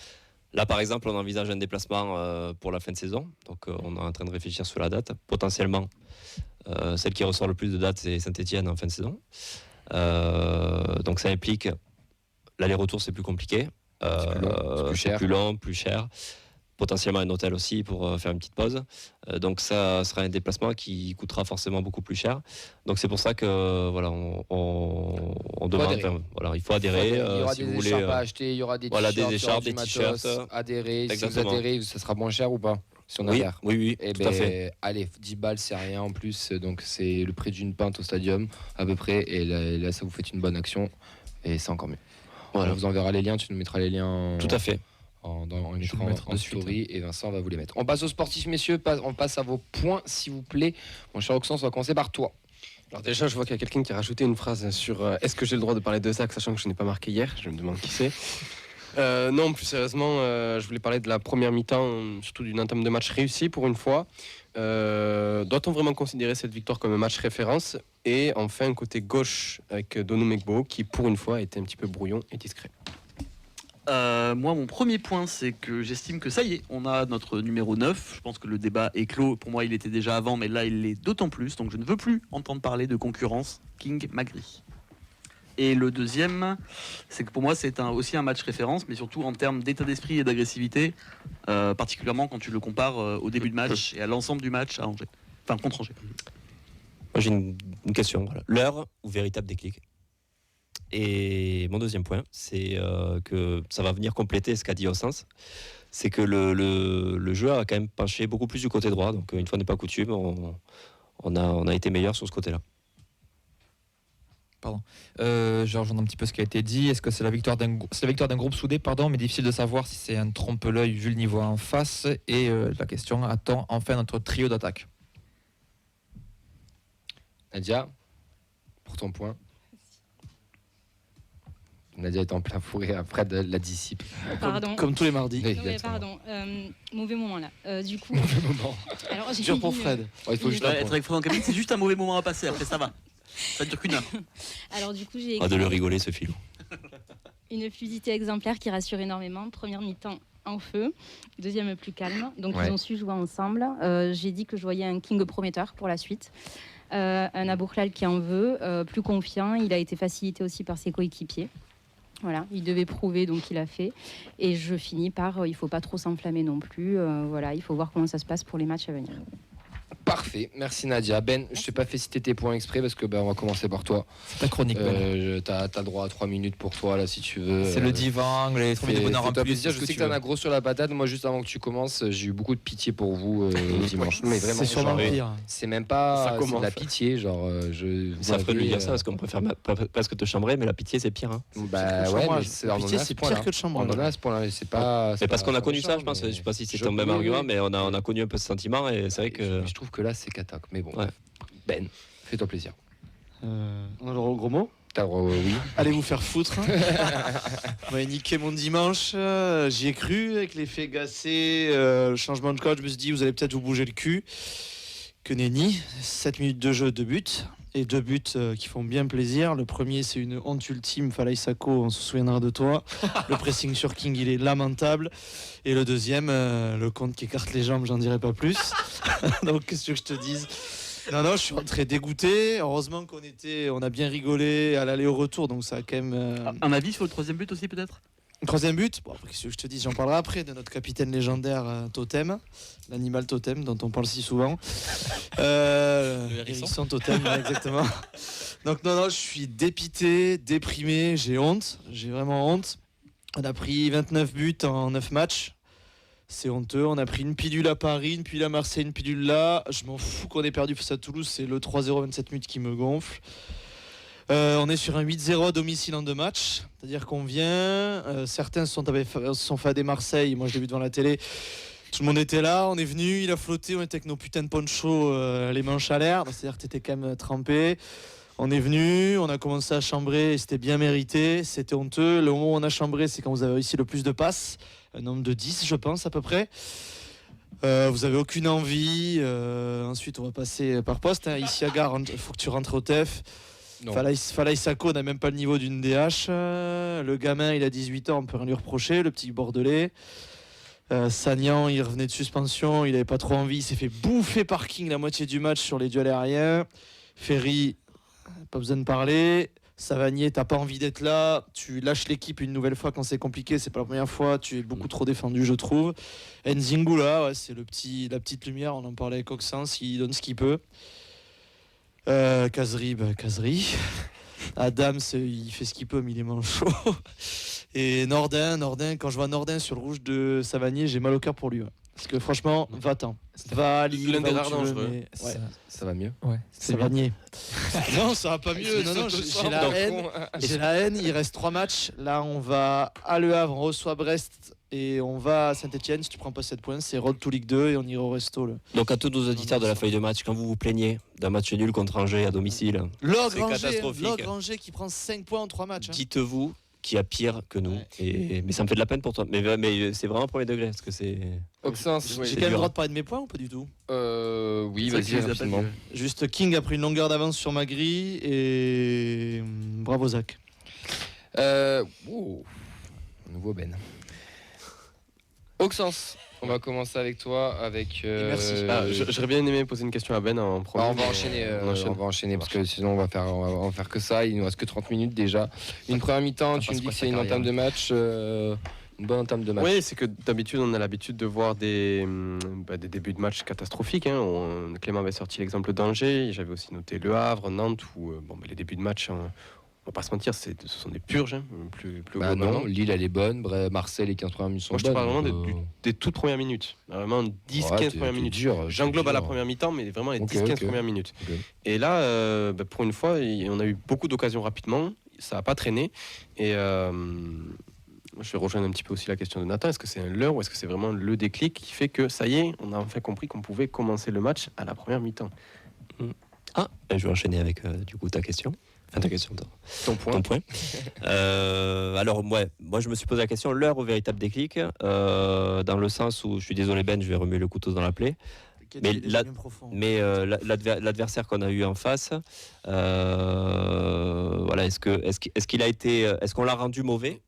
Là, par exemple, on envisage un déplacement pour la fin de saison. Donc, on est en train de réfléchir sur la date. Potentiellement, celle qui ressort le plus de dates, c'est Saint-Etienne en fin de saison. Donc, ça implique l'aller-retour, c'est plus compliqué. C'est plus cher. plus long, plus cher. Potentiellement un hôtel aussi pour faire une petite pause. Donc, ça sera un déplacement qui coûtera forcément beaucoup plus cher. Donc, c'est pour ça que voilà, on demande. adhérer. Voilà, il faut adhérer. Il y aura si des vous voulez, écharpes à acheter, il y aura des voilà, t-shirts, des il y aura écharpes, du des matos, t-shirts. adhérer. Si vous Exactement. adhérez, ça sera moins cher ou pas? Si on oui, adhère. oui, Eh tout à fait. allez, 10 balles, c'est rien en plus. Donc, c'est le prix d'une pinte au stadium, à peu près. Et là, ça vous fait une bonne action. Et c'est encore mieux. Voilà. On vous enverra les liens. Tu nous mettras les liens Tout à fait. on Je mettra vais le mettre en de suite. story. Et Vincent va vous les mettre. On passe aux sportifs, messieurs. On passe à vos points, s'il vous plaît. Mon cher Oxens, on va commencer par toi. Alors déjà, je vois qu'il y a quelqu'un qui a rajouté une phrase sur est-ce que j'ai le droit de parler de Zach, sachant que je n'ai pas marqué hier. Je me demande qui c'est. Non, plus sérieusement, je voulais parler de la première mi-temps, surtout d'une entame de match réussie pour une fois. Doit-on vraiment considérer cette victoire comme un match référence? Et enfin, côté gauche, avec Donou Megbo, qui pour une fois était un petit peu brouillon et discret. Moi, mon premier point, c'est que j'estime que ça y est, on a notre numéro 9. Je pense que le débat est clos. Pour moi, il était déjà avant, mais là, il l'est d'autant plus. Donc, je ne veux plus entendre parler de concurrence King Magri. Et le deuxième, c'est que pour moi, c'est aussi un match référence, mais surtout en termes d'état d'esprit et d'agressivité, particulièrement quand tu le compares au début de match et à l'ensemble du match à Angers. Enfin, contre Angers. Moi, j'ai une question. Voilà. L'heure ou véritable déclic. Et mon deuxième point, c'est que ça va venir compléter ce qu'a dit Ossens. C'est que le joueur a quand même penché beaucoup plus du côté droit. Donc, une fois n'est pas coutume, on a été meilleur sur ce côté-là. Je rejoins un petit peu ce qui a été dit. Est-ce que c'est la victoire d'un groupe soudé, mais difficile de savoir si c'est un trompe-l'œil vu le niveau en face. Et la question, attend enfin notre trio d'attaque. Nadia, pour ton point. Nadia est en plein fourré après de la disciple. Pardon. Comme tous les mardis. Oui, Non, mais exactement. pardon, mauvais moment là. Du coup, Mauvais moment. alors j'ai Dur pour une- Fred. Ouais, il faut juste un Être point. avec Fred en cabine, c'est juste un mauvais moment à passer. Après, ça va. Ça dure qu'une heure. Alors du coup, j'ai Ah, de le rigoler, ce filou. une fluidité exemplaire qui rassure énormément. Première mi-temps en feu, deuxième plus calme. Donc Ouais. ils ont su jouer ensemble. J'ai dit que je voyais un King prometteur pour la suite. Un Aboukhlal qui en veut, plus confiant. Il a été facilité aussi par ses coéquipiers. Voilà, il devait prouver, donc il a fait. Et je finis par, il ne faut pas trop s'enflammer non plus. Voilà, il faut voir comment ça se passe pour les matchs à venir. Parfait, merci Nadia. Ben, je t'ai pas fait citer tes points exprès parce que on va commencer par toi. C'est ta chronique. Ben. T'as le droit à 3 minutes pour toi là si tu veux. C'est le divan, les 3 minutes de bonheur en fais-toi plus. plaisir. Je sais que t'en as gros sur la patate. Moi, juste avant que tu commences, j'ai eu beaucoup de pitié pour vous dimanche. Mais vraiment, C'est sûrement genre, le pire. c'est même pas Ça c'est commence. de la pitié, genre C'est affreux de lui dire ça parce qu'on préfère presque te chambrer, mais la pitié, c'est pire. Hein. Bah ouais, mais c'est La on en pitié, est à ce c'est point-là. pire que le On chambrage. en est à ce point-là. C'est pas. Mais parce qu'on a connu ça, méchant, je pense. mais Je sais pas si c'est je- ton même oui, argument, oui. mais on a connu un peu ce sentiment et c'est vrai que. Je trouve que là, c'est catac. Mais bon, Ouais. Ben, fais-toi plaisir. On a le droit au gros mot. T'as le droit, oui. Allez vous faire foutre. Vous m'avez niqué mon dimanche. J'y ai cru avec l'effet Gassé, le changement de coach. Je me suis dit, vous allez peut-être vous bouger le cul. Que nenni. 7 minutes de jeu, 2 buts. Et 2 buts qui font bien plaisir. Le premier, c'est une honte ultime. Falaï Sako, on se souviendra de toi. Le pressing sur King, il est lamentable. Et le deuxième, le compte qui écarte les jambes, j'en dirai pas plus. Donc, qu'est-ce que je te dise? Non, je suis rentré dégoûté. Heureusement on a bien rigolé à l'aller au retour, donc ça a quand même. Un avis sur le troisième but aussi, peut-être? Troisième but, bon, après, qu'est-ce que je te dis, j'en parlerai après de notre capitaine légendaire Totem, l'animal Totem dont on parle si souvent. Hérisson Totem, ouais, exactement. Donc non, je suis dépité, déprimé, j'ai honte, j'ai vraiment honte. On a pris 29 buts en 9 matchs. C'est honteux, on a pris une pilule à Paris, une pilule à Marseille, une pilule là. Je m'en fous qu'on ait perdu face à Toulouse, c'est le 3-0 27 minutes qui me gonfle. On est sur un 8-0 à domicile en 2 matchs. C'est-à-dire qu'on vient, certains se sont fait des Marseille, moi je l'ai vu devant la télé. Tout le monde était là, on est venu, il a flotté, on était avec nos putains de ponchos, les manches à l'air. C'est-à-dire que t'étais quand même trempé. On est venu, on a commencé à chambrer, et c'était bien mérité, c'était honteux. Le moment où on a chambré, c'est quand vous avez réussi le plus de passes, un nombre de 10 je pense à peu près. Vous avez aucune envie. Ensuite, on va passer par poste. Ici à Gare, il faut que tu rentres au TEF. Falaï Sako n'a même pas le niveau d'une DH. Le gamin, il a 18 ans, on peut rien lui reprocher. Le petit Bordelais. Sagnan, il revenait de suspension, il avait pas trop envie. Il s'est fait bouffer par King la moitié du match sur les duels aériens. Ferry, pas besoin de parler. Savanier, t'as pas envie d'être là, tu lâches l'équipe une nouvelle fois quand c'est compliqué, c'est pas la première fois, tu es beaucoup trop défendu, je trouve. Nzingula, ouais, c'est la petite lumière, on en parlait avec Oxens, il donne ce qu'il peut. Kazri. Adams, il fait ce qu'il peut, mais il est manchot. Et Nordin, quand je vois Nordin sur le rouge de Savanier, j'ai mal au cœur pour lui. Ouais. Parce que franchement, va-t'en. Va à Lille, L'un des va où rares tu veux, dangereux. mais- ouais. Ça va mieux. Ouais, C'est Savanier. Non, ça va pas mieux. Non, j'ai la haine. J'ai la haine. Il reste 3 matchs. Là, on va à Le Havre, on reçoit Brest et on va à Saint-Etienne. Si tu prends pas 7 points, c'est Road to Ligue 2 et on ira au resto. Donc à tous nos auditeurs de la feuille de match, quand vous vous plaignez d'un match nul contre Angers à domicile, c'est catastrophique. Angers qui prend 5 points en 3 matchs. Dites-vous qu'il y a pire que nous. Mais ça me fait de la peine pour toi. Mais c'est vraiment premier degré. Parce que c'est. Oxens, J'ai c'est quand même le dur. droit de parler de mes points ou pas du tout? oui, C'est vrai vas-y, qu'ils les rapidement. appellent, Juste King a pris une longueur d'avance sur ma grille et bravo Zach. Nouveau Ben. Auxence, On va commencer avec toi, merci. J'aurais bien aimé poser une question à Ben en premier. On va enchaîner, on va enchaîner parce que sinon on va faire que ça. Il nous reste que 30 minutes déjà. Une première mi-temps, tu me dis que c'est une entame de match, une bonne entame de match. Oui, c'est que d'habitude, on a l'habitude de voir des débuts de match catastrophiques. Clément avait sorti l'exemple d'Angers. J'avais aussi noté Le Havre, Nantes, où les débuts de match, on va pas se mentir, ce sont des purges. Plus globalement. Non, Lille, elle est bonne. Bref, Marseille, les 15 premières minutes sont Moi, je te parle vraiment des toutes premières minutes. Vraiment 10-15 premières minutes. J'englobe à la première mi-temps, mais vraiment les 10-15 premières minutes. Okay. Et là, pour une fois, on a eu beaucoup d'occasions rapidement. Ça n'a pas traîné. Et je vais rejoindre un petit peu aussi la question de Nathan. Est-ce que c'est un leurre ou est-ce que c'est vraiment le déclic qui fait que ça y est, on a enfin compris qu'on pouvait commencer le match à la première mi-temps? Je vais enchaîner avec du coup ta question. Enfin, ta question, ton point. Alors, moi, je me suis posé la question, l'heure au véritable déclic, dans le sens où, je suis désolé Ben, je vais remuer le couteau dans la plaie. Mais l'adversaire qu'on a eu en face, voilà, est-ce qu'on l'a rendu mauvais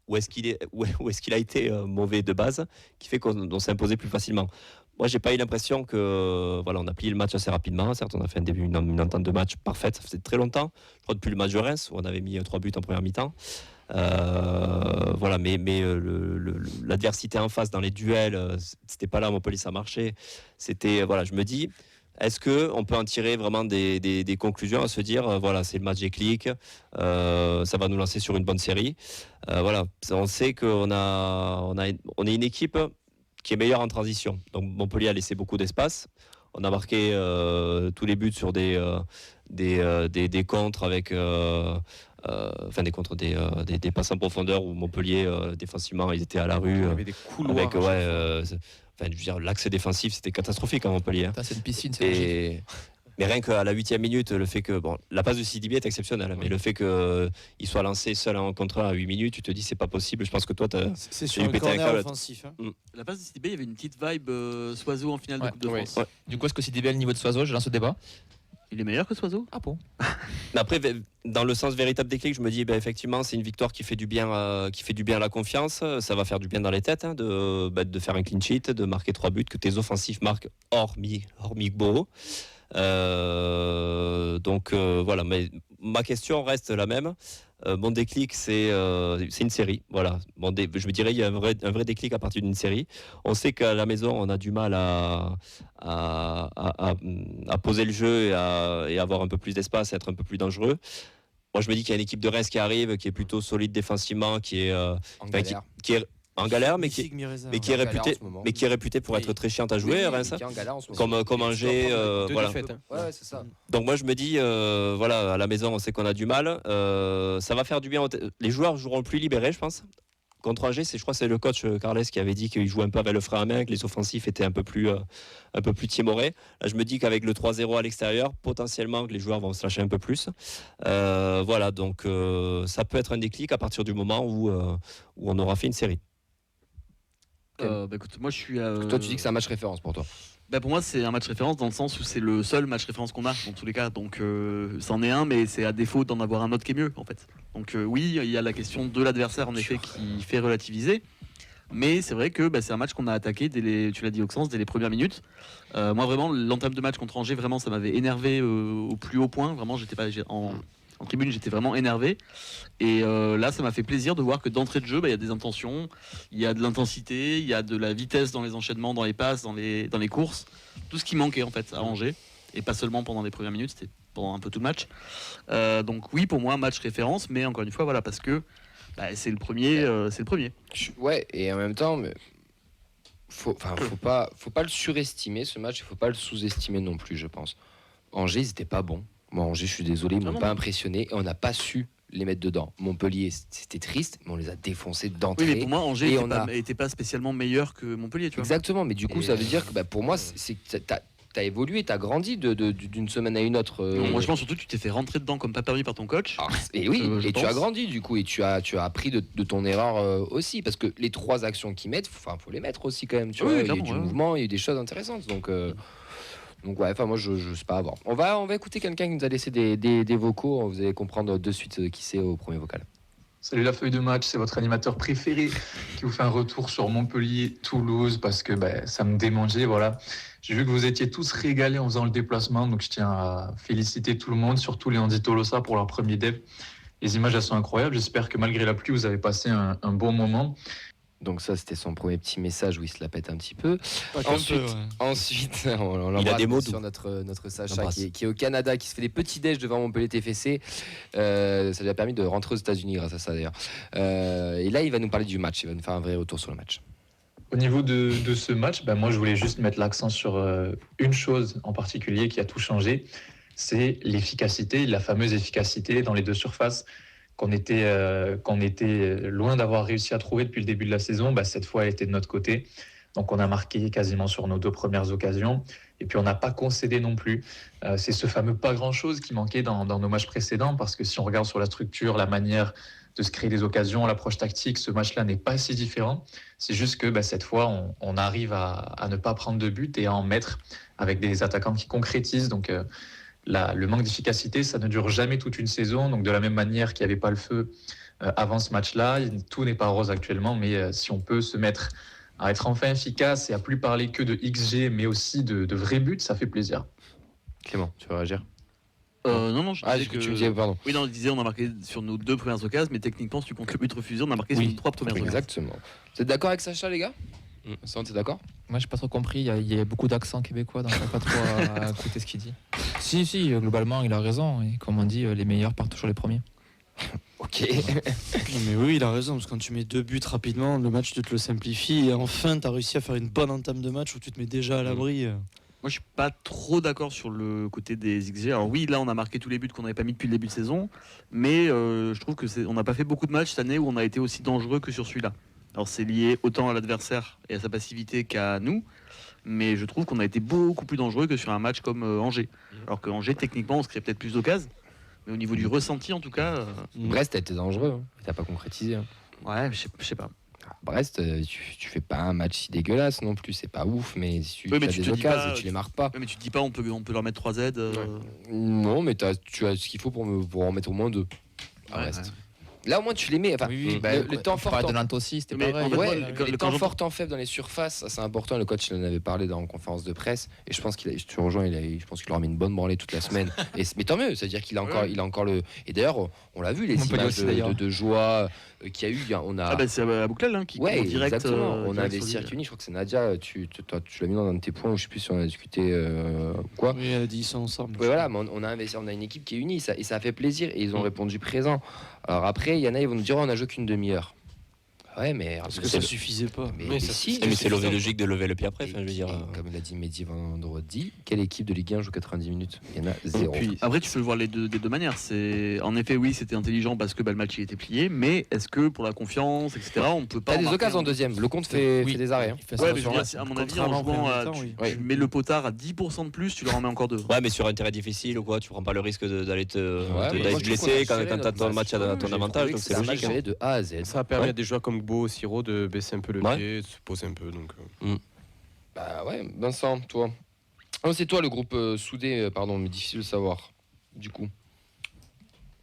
ou est-ce qu'il a été mauvais de base, qui fait qu'on s'est imposé plus facilement? Moi, j'ai pas eu l'impression que on a plié le match assez rapidement. Certes, on a fait une entente de match parfaite. Ça faisait très longtemps. Je crois depuis le match de Reims où on avait mis 3 buts en première mi-temps. Mais l'adversité en face dans les duels, c'était pas là à Montpellier, ça marchait. C'était je me dis, est-ce que on peut en tirer vraiment des conclusions à se dire c'est le match déclic, ça va nous lancer sur une bonne série. On sait qu'on est une équipe qui est meilleure en transition. Donc Montpellier a laissé beaucoup d'espace. On a marqué tous les buts sur des contres avec des passes en profondeur où Montpellier défensivement ils étaient à la rue. Il y avait des couloirs. L'axe défensif c'était catastrophique à Montpellier. C'est une piscine, c'est Mais rien qu'à la 8e minute, le fait que la passe de Sidibé est exceptionnelle, mais le fait qu'il soit lancé seul en contre à 8 minutes, tu te dis c'est pas possible. Je pense que toi c'est sur un corner offensif. La passe de Sidibé, il y avait une petite vibe Soiseau en finale de Coupe de France. Ouais. Du coup, est-ce que Sidibé a le niveau de Soiseau? Je lance le débat. Il est meilleur que Soiseau? Ah bon? Mais après, dans le sens véritable déclic, je me dis effectivement, c'est une victoire qui fait du bien à la confiance. Ça va faire du bien dans les têtes de faire un clean sheet, de marquer 3 buts, que tes offensifs marquent hormis Gboro. Mais ma question reste la même. Mon déclic, c'est une série. Je me dirais il y a un vrai déclic à partir d'une série. On sait qu'à la maison, on a du mal à poser le jeu et avoir un peu plus d'espace, être un peu plus dangereux. Moi, je me dis qu'il y a une équipe de Reims qui arrive, qui est plutôt solide défensivement, qui est en galère, mais qui est réputée pour être très chiante à jouer, Reims, comme Angers. C'est ça. Donc moi je me dis, à la maison on sait qu'on a du mal, ça va faire du bien. Les joueurs joueront plus libérés, je pense. Contre Angers, je crois que c'est le coach Carles qui avait dit qu'il jouait un peu avec le frein à main, que les offensifs étaient un peu plus timorés. Là, je me dis qu'avec le 3-0 à l'extérieur, potentiellement que les joueurs vont se lâcher un peu plus. Donc ça peut être un déclic à partir du moment où on aura fait une série. Écoute, moi je suis. Toi, tu dis que c'est un match référence pour toi. Pour moi, c'est un match référence dans le sens où c'est le seul match référence qu'on a dans tous les cas. Donc, c'en est un, mais c'est à défaut d'en avoir un autre qui est mieux en fait. Donc, oui, il y a la question de l'adversaire en effet qui fait relativiser. Mais c'est vrai que c'est un match qu'on a attaqué tu l'as dit Auxence, dès les premières minutes. Moi, vraiment, l'entame de match contre Angers, vraiment, ça m'avait énervé au plus haut point. Vraiment, en tribune, j'étais vraiment énervé. Et là, ça m'a fait plaisir de voir que d'entrée de jeu, il y a des intentions, il y a de l'intensité, il y a de la vitesse dans les enchaînements, dans les passes, dans les courses. Tout ce qui manquait en fait à Angers. Et pas seulement pendant les premières minutes, c'était pendant un peu tout le match. Donc oui, pour moi, match référence. Mais encore une fois, parce que c'est le premier. Ouais, et en même temps, faut pas le surestimer ce match. Il faut pas le sous-estimer non plus, je pense. Angers, ils étaient pas bons. Moi, Angers, je suis désolé, ils m'ont pas impressionné et on n'a pas su les mettre dedans. Montpellier, c'était triste, mais on les a défoncés d'entrée. Oui, mais pour moi, Angers était pas spécialement meilleur que Montpellier, tu vois. Exactement, mais du coup, ça veut dire que pour moi, c'est que t'as évolué, t'as grandi d'une semaine à une autre. Moi, je pense surtout que tu t'es fait rentrer dedans comme pas permis par ton coach. Et oui, tu as grandi du coup, et tu as appris de ton erreur aussi, parce que les 3 actions qu'ils mettent, faut les mettre aussi quand même. Tu vois, il y a eu du mouvement, il y a eu des choses intéressantes, donc moi je sais pas avant. On va écouter quelqu'un qui nous a laissé des vocaux. Vous allez comprendre de suite qui c'est au premier vocal. Salut la feuille de match, c'est votre animateur préféré qui vous fait un retour sur Montpellier-Toulouse parce que ça me démangeait. Voilà. J'ai vu que vous étiez tous régalés en faisant le déplacement, donc je tiens à féliciter tout le monde, surtout les Andy Tolosa pour leur premier dev. Les images, elles sont incroyables. J'espère que malgré la pluie, vous avez passé un bon moment. Donc ça, c'était son premier petit message où il se la pète un petit peu. Ensuite, on Il a des mots sur notre Sacha qui est au Canada, qui se fait des petits déj devant Montpellier TFC. Ça lui a permis de rentrer aux États-Unis grâce à ça d'ailleurs. Et là, il va nous parler du match. Il va nous faire un vrai retour sur le match. Au niveau de ce match, moi je voulais juste mettre l'accent sur une chose en particulier qui a tout changé. C'est l'efficacité, la fameuse efficacité dans les deux surfaces qu'on était loin d'avoir réussi à trouver depuis le début de la saison. Cette fois, elle était de notre côté. Donc on a marqué quasiment sur nos 2 premières occasions. Et puis on n'a pas concédé non plus. C'est ce fameux pas grand-chose qui manquait dans nos matchs précédents, parce que si on regarde sur la structure, la manière de se créer des occasions, l'approche tactique, ce match-là n'est pas si différent. C'est juste que cette fois, on arrive à ne pas prendre de but et à en mettre avec des attaquants qui concrétisent. Donc le manque d'efficacité, ça ne dure jamais toute une saison. Donc de la même manière qu'il n'y avait pas le feu avant ce match-là, tout n'est pas rose actuellement, mais si on peut se mettre à être enfin efficace et à plus parler que de XG, mais aussi de vrais buts, ça fait plaisir. Clément, tu veux réagir? Non, je disais que tu me disais, pardon. Oui, non, je disais, on a marqué sur nos 2 premières occasions, mais techniquement, si tu comptes le but refusé, on a marqué sur nos 3 premières occasions. Exactement. Vous êtes d'accord avec Sacha, les gars? T'es d'accord? Moi, j'ai pas trop compris. Il y a beaucoup d'accents québécois, donc on pas trop à écouter ce qu'il dit. Si, globalement, il a raison. Et comme on dit, les meilleurs partent toujours les premiers. Ok. Non, mais oui, il a raison, parce que quand tu mets 2 buts rapidement, le match tu te le simplifie. Et enfin, tu as réussi à faire une bonne entame de match où tu te mets déjà à l'abri. Moi, je suis pas trop d'accord sur le côté des XG. Alors oui, là, on a marqué tous les buts qu'on n'avait pas mis depuis le début de saison, mais je trouve que on n'a pas fait beaucoup de matchs cette année où on a été aussi dangereux que sur celui-là. Alors c'est lié autant à l'adversaire et à sa passivité qu'à nous, mais je trouve qu'on a été beaucoup plus dangereux que sur un match comme Angers. Alors que Angers, techniquement, on se crée peut-être plus d'occasions, mais au niveau du ressenti, en tout cas... Brest, t'as été dangereux, hein. T'as pas concrétisé. Hein. Ouais, je sais pas. Brest, tu fais pas un match si dégueulasse non plus, c'est pas ouf, mais si tu as des te dis occasions pas- et tu les marques pas. Ouais, mais tu te dis pas, on peut leur mettre 3 Z. Non, mais tu as ce qu'il faut pour en mettre au moins 2 à Ouais, Brest. Là au moins tu les mets. Enfin, le temps fort. de Nantes aussi, c'était Mais pareil. en fait, Ouais, moi, les quand temps j'entends- forts, temps faibles dans les surfaces, ça, c'est important. Le coach il en avait parlé dans la conférence de presse et je pense je te rejoins, je pense qu'il aura mis une bonne branlée toute la semaine. Mais tant mieux, c'est-à-dire qu'il a encore le. Et d'ailleurs, on l'a vu les Montpellier images aussi, d'ailleurs. de joie qu'il y a eu. On a. Ah bah c'est à Bouclel qui Ouais, en direct. exactement. On a direct des sur le- circuits unis. Je crois que c'est Nadia. Tu l'as mis dans un de tes points. Ou je sais plus si on a discuté quoi. Oui, elle a dit ça ensemble. Ouais, voilà, mais on a investi, on a une équipe qui est unie, et ça a fait plaisir. Et ils ont répondu présent. Alors après, il y en a, ils vont nous dire, on a joué qu'une demi-heure. Ouais, mais Parce que ça suffisait pas. mais si, Mais c'est logique de lever le pied après. Et- Enfin, je veux dire. et comme l'a dit Mehdi vendredi, quelle équipe de Ligue 1 joue 90 minutes? Il y en a 0. Après, tu peux le voir des deux manières. En effet, oui, c'était intelligent parce que le match il était plié, mais est-ce que pour la confiance, etc., on peut pas. T'as des remarquer occasions en deuxième. Le compte fait Oui. des arrêts. hein. Il fait ça Ouais, mais je sur veux la- dire, à mon avis, Contrairement en au jouant, premier temps, oui. tu mets le potard à 10% de plus, tu leur en mets encore 2. Ouais, mais sur un terrain difficile ou quoi, tu prends pas le risque d'aller te mais moi, je d'aller te trouve blesser qu'on a quand géré t'as notre ton match. match à ton J'ai avantage, trouvé donc que c'est un match logique. hein. géré de A à Z. Ça a permis à des joueurs comme Beau, Siro de baisser un peu le Ouais. pied, de se poser un peu. Donc, Bah ouais, Vincent, toi. Oh, c'est toi le groupe soudé, pardon, mais difficile de savoir. Du coup.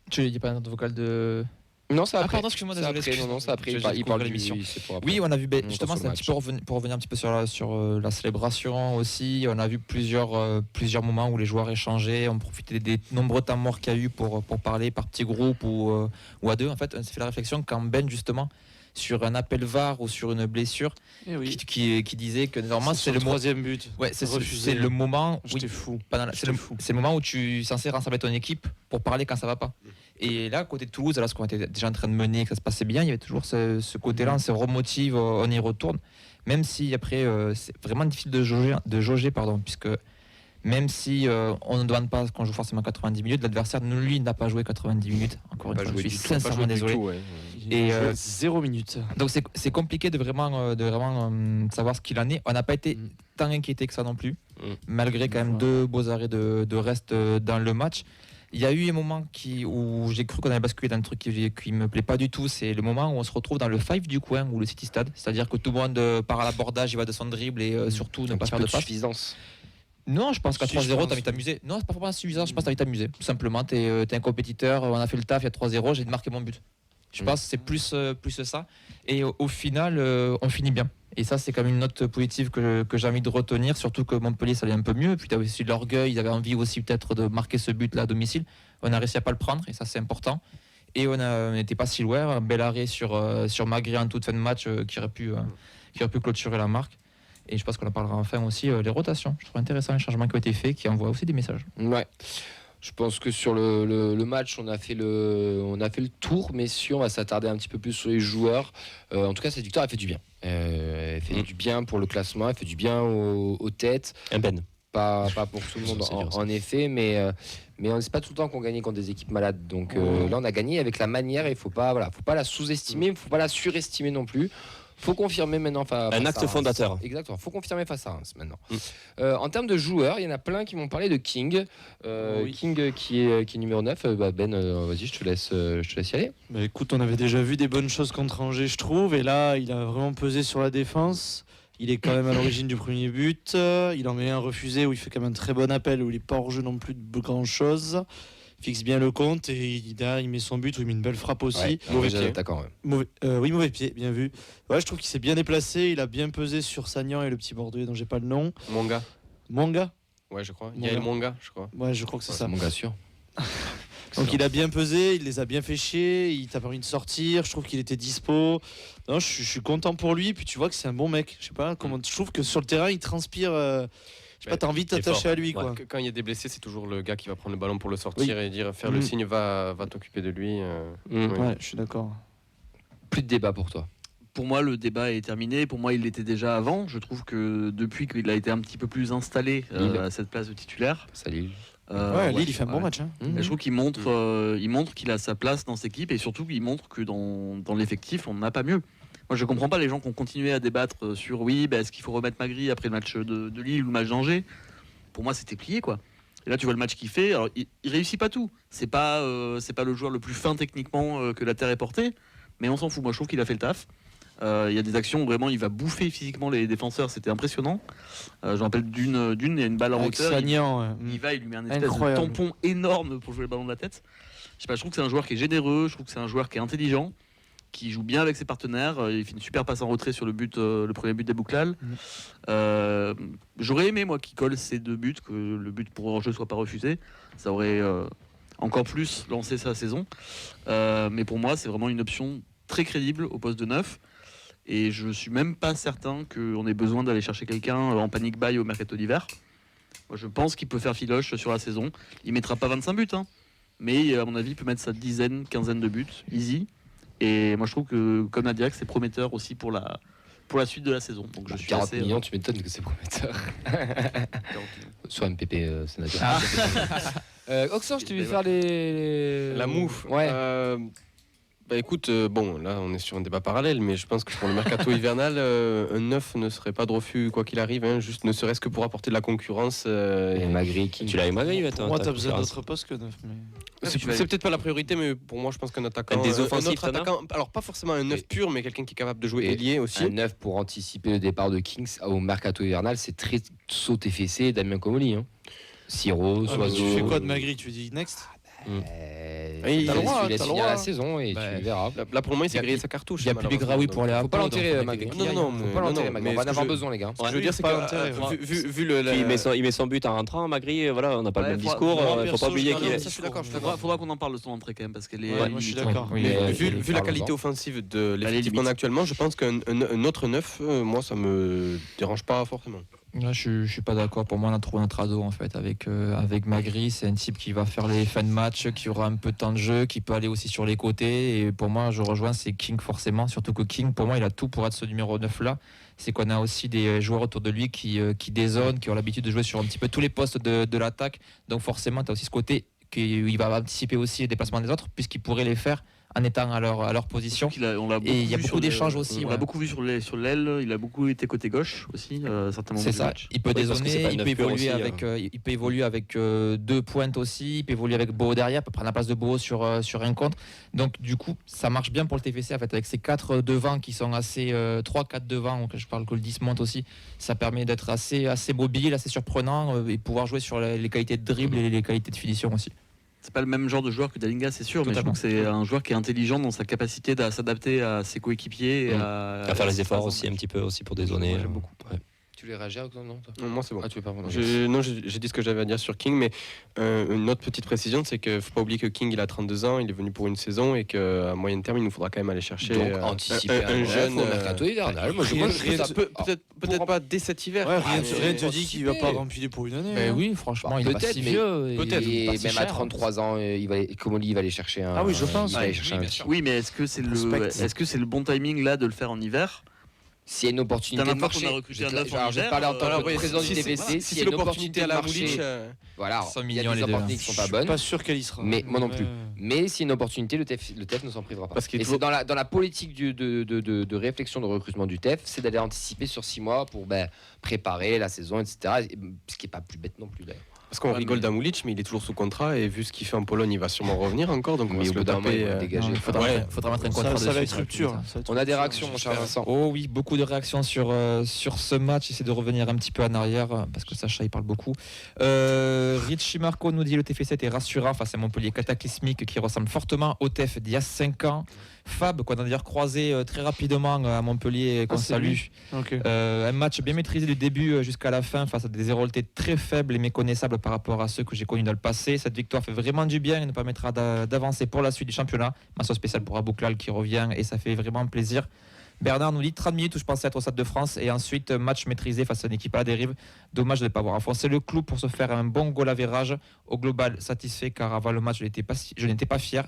Tu dis pas notre vocal de. Non, c'est Ah, après. pardon, excuse-moi, C'est désolé, après. Non, c'est après. je Il parle découvre du l'émission. c'est pour après. Oui, on a vu On justement, retourne c'est un sur petit le peu pour revenir un petit peu sur la célébration aussi. On a vu plusieurs moments où les joueurs échangeaient, on profitait des nombreux temps morts qu'il y a eu pour parler par petits groupes ou à deux. En fait, on s'est fait la réflexion quand Ben justement sur un appel VAR ou sur une blessure qui disait que normalement c'est le troisième but. Ouais, c'est refusé. le moment où J'étais fou. c'est le moment où tu es censé rassembler ton équipe pour parler quand ça va pas. Et là, côté de Toulouse, alors qu'on était déjà en train de mener, que ça se passait bien, il y avait toujours ce côté-là, on se remotive, on y retourne. Même si après, c'est vraiment difficile de jauger, puisque même si on ne demande pas qu'on joue forcément 90 minutes, l'adversaire, lui, n'a pas joué 90 minutes. Encore une fois, je suis sincèrement désolé. Et 0 minutes. donc c'est compliqué de vraiment savoir ce qu'il en est. On n'a pas été tant inquiété que ça non plus, malgré quand même 2 beaux arrêts de reste dans le match. Il y a eu un moment où j'ai cru qu'on avait basculé dans un truc qui me plaît pas du tout. C'est le moment où on se retrouve dans le 5 du coin ou le City Stade. C'est-à-dire que tout le monde part à l'abordage, il va de son dribble et surtout ne un pas petit faire peu de de passe. suffisance. Non, je pense qu'à Si, je 3-0, t'as pense. envie de t'amuser. Non, c'est pas forcément suffisant, je pense que t'as envie de t'amuser. Tout simplement, t'es un compétiteur, on a fait le taf, il y a 3-0, j'ai marqué mon but. Je pense que c'est plus ça. Et au final, on finit bien. Et ça, c'est quand même une note positive que j'ai envie de retenir, surtout que Montpellier, ça allait un peu mieux. Puis tu as aussi de l'orgueil, ils avaient envie aussi peut-être de marquer ce but-là à domicile. On a réussi à pas le prendre, et ça, c'est important. Et on n'était pas si loin. Un bel arrêt sur Magri en toute fin de match qui aurait pu clôturer la marque. Et je pense qu'on en parlera enfin aussi, les rotations. Je trouve intéressant les changements qui ont été faits, qui envoient aussi des messages. Ouais. Je pense que sur le match, on a fait le tour, messieurs. On va s'attarder un petit peu plus sur les joueurs. En tout cas, cette victoire, elle fait du bien. Elle fait du bien pour le classement, elle fait du bien aux têtes. Pas pour tout le monde, en effet, mais c'est pas tout le temps qu'on gagne contre des équipes malades. Donc là, on a gagné avec la manière. Il faut pas la sous-estimer, il faut pas la surestimer non plus. Faut confirmer maintenant un acte fondateur. Exactement, faut confirmer face à Reims maintenant. En termes de joueurs, il y en a plein qui m'ont parlé de King. King qui est numéro 9. Ben, vas-y, je te laisse y aller. Bah, écoute, on avait déjà vu des bonnes choses contre Angers, je trouve. Et là, il a vraiment pesé sur la défense. Il est quand même à l'origine du premier but. Il en met un refusé où il fait quand même un très bon appel, où il n'est pas hors jeu non plus de grand-chose. Fixe bien le compte et derrière il met son but où il met une belle frappe aussi. Ouais, mauvais pied. Mauvais pied, bien vu. Ouais, je trouve qu'il s'est bien déplacé, il a bien pesé sur Sagnan et le petit Bordelais dont j'ai pas le nom. Monga Ouais, je crois. Yael Monga, je crois. Ouais, je crois que c'est ça. Monga sûr. Donc il a bien pesé, il les a bien fait chier, il t'a permis de sortir, je trouve qu'il était dispo. Non, je suis content pour lui, puis tu vois que c'est un bon mec. Je sais pas comment, je trouve que sur le terrain il transpire. Je sais pas, t'as envie de t'attacher à lui, quoi. Quand il y a des blessés, c'est toujours le gars qui va prendre le ballon pour le sortir et dire faire le signe, va t'occuper de lui. Ouais, je suis d'accord. Plus de débat pour toi. Pour moi, le débat est terminé. Pour moi, il l'était déjà avant. Je trouve que depuis qu'il a été un petit peu plus installé à cette place de titulaire. Salut. Lille, il fait un bon match. Hein. Je trouve qu'il montre qu'il a sa place dans cette équipe et surtout qu'il montre que dans l'effectif, on n'a pas mieux. Moi, je comprends pas les gens qui ont continué à débattre sur est-ce qu'il faut remettre Magri après le match de Lille ou le match d'Angers. Pour moi, c'était plié, quoi. Et là, tu vois le match qu'il fait. Alors, il réussit pas tout. C'est pas le joueur le plus fin techniquement que la terre ait porté, mais on s'en fout. Moi, je trouve qu'il a fait le taf. Il y a des actions où vraiment il va bouffer physiquement les défenseurs, c'était impressionnant. Je me rappelle d'une, il y a une balle en hauteur. Sagnan, il lui met un espèce de tampon énorme pour jouer le ballon de la tête. Je sais pas, je trouve que c'est un joueur qui est généreux, je trouve que c'est un joueur qui est intelligent, qui joue bien avec ses partenaires. Il fait une super passe en retrait sur le premier but d'Abouklal. J'aurais aimé moi qu'il colle ces deux buts, que le but pour hors-jeu soit pas refusé. Ça aurait encore plus lancé sa saison. Mais pour moi, c'est vraiment une option très crédible au poste de 9. Et je suis même pas certain qu'on ait besoin d'aller chercher quelqu'un en panic buy au mercato d'hiver. Moi, je pense qu'il peut faire filoche sur la saison. Il mettra pas 25 buts, mais à mon avis, il peut mettre sa quinzaine de buts, easy. Et moi, je trouve que, comme Nadia, c'est prometteur aussi pour la suite de la saison. Donc, je suis 40 assez, millions, tu m'étonnes que c'est prometteur. Sur MPP, c'est Nadia. Oxor, je te vais faire la mouf. Ouais. Écoute, là on est sur un débat parallèle, mais je pense que pour le mercato hivernal, un 9 ne serait pas de refus quoi qu'il arrive, juste ne serait-ce que pour apporter de la concurrence. Et Magri, King. Tu l'as eu Magri, moi t'as besoin d'autre poste que 9. C'est peut-être pas la priorité, mais pour moi je pense qu'un attaquant. Des offensifs, alors pas forcément un 9 pur, mais quelqu'un qui est capable de jouer ailier aussi. Un 9 pour anticiper le départ de Kings au mercato hivernal, c'est très sauté fessé Damien Comoli. Siro, Soiseau. Tu fais quoi de Magri? Tu dis next? Il laisse finir la saison et tu verras. Là pour le moment il s'est grillé sa cartouche. Il y a plus de Graoui pour aller à faut pas l'enterrer Magri. Non, faut pas l'enterrer Magri. On va en avoir besoin les gars. Je veux dire c'est que vu le il met son but en rentrant, Magri, voilà, on n'a pas le même discours, il faut pas oublier qu'il est. Je suis d'accord. Faudra qu'on en parle de son entrée quand même parce qu'elle est. Moi je suis d'accord. Vu la qualité offensive de l'effectif qu'on a actuellement, je pense qu'un autre 9, moi ça me dérange pas forcément. Là, je suis pas d'accord. Pour moi, on a trouvé notre ado en fait avec Magri. C'est un type qui va faire les fins de match, qui aura un peu de temps de jeu, qui peut aller aussi sur les côtés. Et pour moi, je rejoins, c'est King forcément. Surtout que King, pour moi, il a tout pour être ce numéro 9 là. C'est qu'on a aussi des joueurs autour de lui qui dézonent, qui ont l'habitude de jouer sur un petit peu tous les postes de l'attaque. Donc forcément, tu as aussi ce côté qu'il va anticiper aussi les déplacements des autres, puisqu'il pourrait les faire en étant à leur position. Et il y a beaucoup d'échanges aussi. On l'a beaucoup vu sur l'aile, il a beaucoup été côté gauche aussi, certainement. C'est ça, il peut dézonner, il peut évoluer avec deux pointes aussi, il peut évoluer avec Beau derrière, il peut prendre la place de Beau sur un contre. Donc du coup, ça marche bien pour le TFC en fait, avec ces 4 devants qui sont assez 3-4 devants, donc je parle que le 10 monte aussi, ça permet d'être assez mobile, assez surprenant et pouvoir jouer sur les qualités de dribble et les qualités de finition aussi. C'est pas le même genre de joueur que Dalinga, c'est sûr, mais je Totalement. trouve que c'est un joueur qui est intelligent dans sa capacité à s'adapter à ses coéquipiers et À faire les efforts aussi un petit peu aussi pour dézonner. Moi, j'aime beaucoup. Ouais. Tu voulais réagir ou non toi Non, moi, c'est bon. Ah, tu veux pas pardon. J'ai dit ce que j'avais à dire sur King, mais une autre petite précision, c'est qu'il ne faut pas oublier que King, il a 32 ans, il est venu pour une saison et qu'à moyen terme, il nous faudra quand même aller chercher Donc, anticiper un jeune. au mercato hivernal. Moi, je trouve ça Peut-être pas dès cet hiver. Ouais, Ah, rien ne te mais- dit qu'il va pas remplir pour une année. Ben hein. oui, franchement, il est pas peut-être, si mais- vieux. Peut-être, il est pas si même à cher. 33 ans, Komoli, il va aller chercher un. Ah oui, je pense. Il va aller Ouais, chercher oui, un bien petit- sûr. Oui, mais est-ce que c'est le bon timing là de le faire en hiver? S'il y a une opportunité T'as de l'important marché. qu'on a recruté un Je neuf en alors, je hiver, parle en tant alors, que ouais, président du si c'est- TVC. si S'il y c'est a une l'opportunité opportunité à de la marché, Moulich, voilà, 100 il y millions a les des deux. opportunités qui sont pas Je bonnes. suis pas sûr qu'elle y sera. Mais moi non plus. Ouais. Mais s'il y a une opportunité, le TEF ne s'en privera pas. Parce qu'il est Et toujours- c'est dans la politique de réflexion de recrutement du TEF, c'est d'aller anticiper sur 6 mois pour préparer la saison, etc. Ce qui n'est pas plus bête non plus d'ailleurs. Parce qu'on Ouais, rigole mais- d'Amoulich, mais il est toujours sous contrat et vu ce qu'il fait en Pologne, il va sûrement revenir encore. Donc on va Mais se au le bout d'un moment, taper. il va le dégager. Il faudra Ouais. mettre un contrat Ça va dessus, être rupture. ça. Ça va être On a des rupture, réactions, mon cher j'espère. Vincent. Oh oui, beaucoup de réactions sur ce match. J'essaie de revenir un petit peu en arrière parce que Sacha il parle beaucoup. Richie Marco nous dit le TF7 est rassurant face à Montpellier cataclysmique qui ressemble fortement au TEF d'il y a 5 ans. Fab, qu'on a d'ailleurs croisé très rapidement à Montpellier, qu'on c'est salue. lui. Ok. Un match bien maîtrisé du début jusqu'à la fin face à des héroïtés très faibles et méconnaissables par rapport à ceux que j'ai connus dans le passé. Cette victoire fait vraiment du bien et nous permettra d'avancer pour la suite du championnat. Mention spéciale pour Abouklal qui revient et ça fait vraiment plaisir. Bernard nous dit 30 minutes où je pensais être au Stade de France et ensuite match maîtrisé face à une équipe à la dérive. Dommage de ne pas avoir enfoncé le clou pour se faire un bon goal average. Au global, satisfait car avant le match, je n'étais pas fier.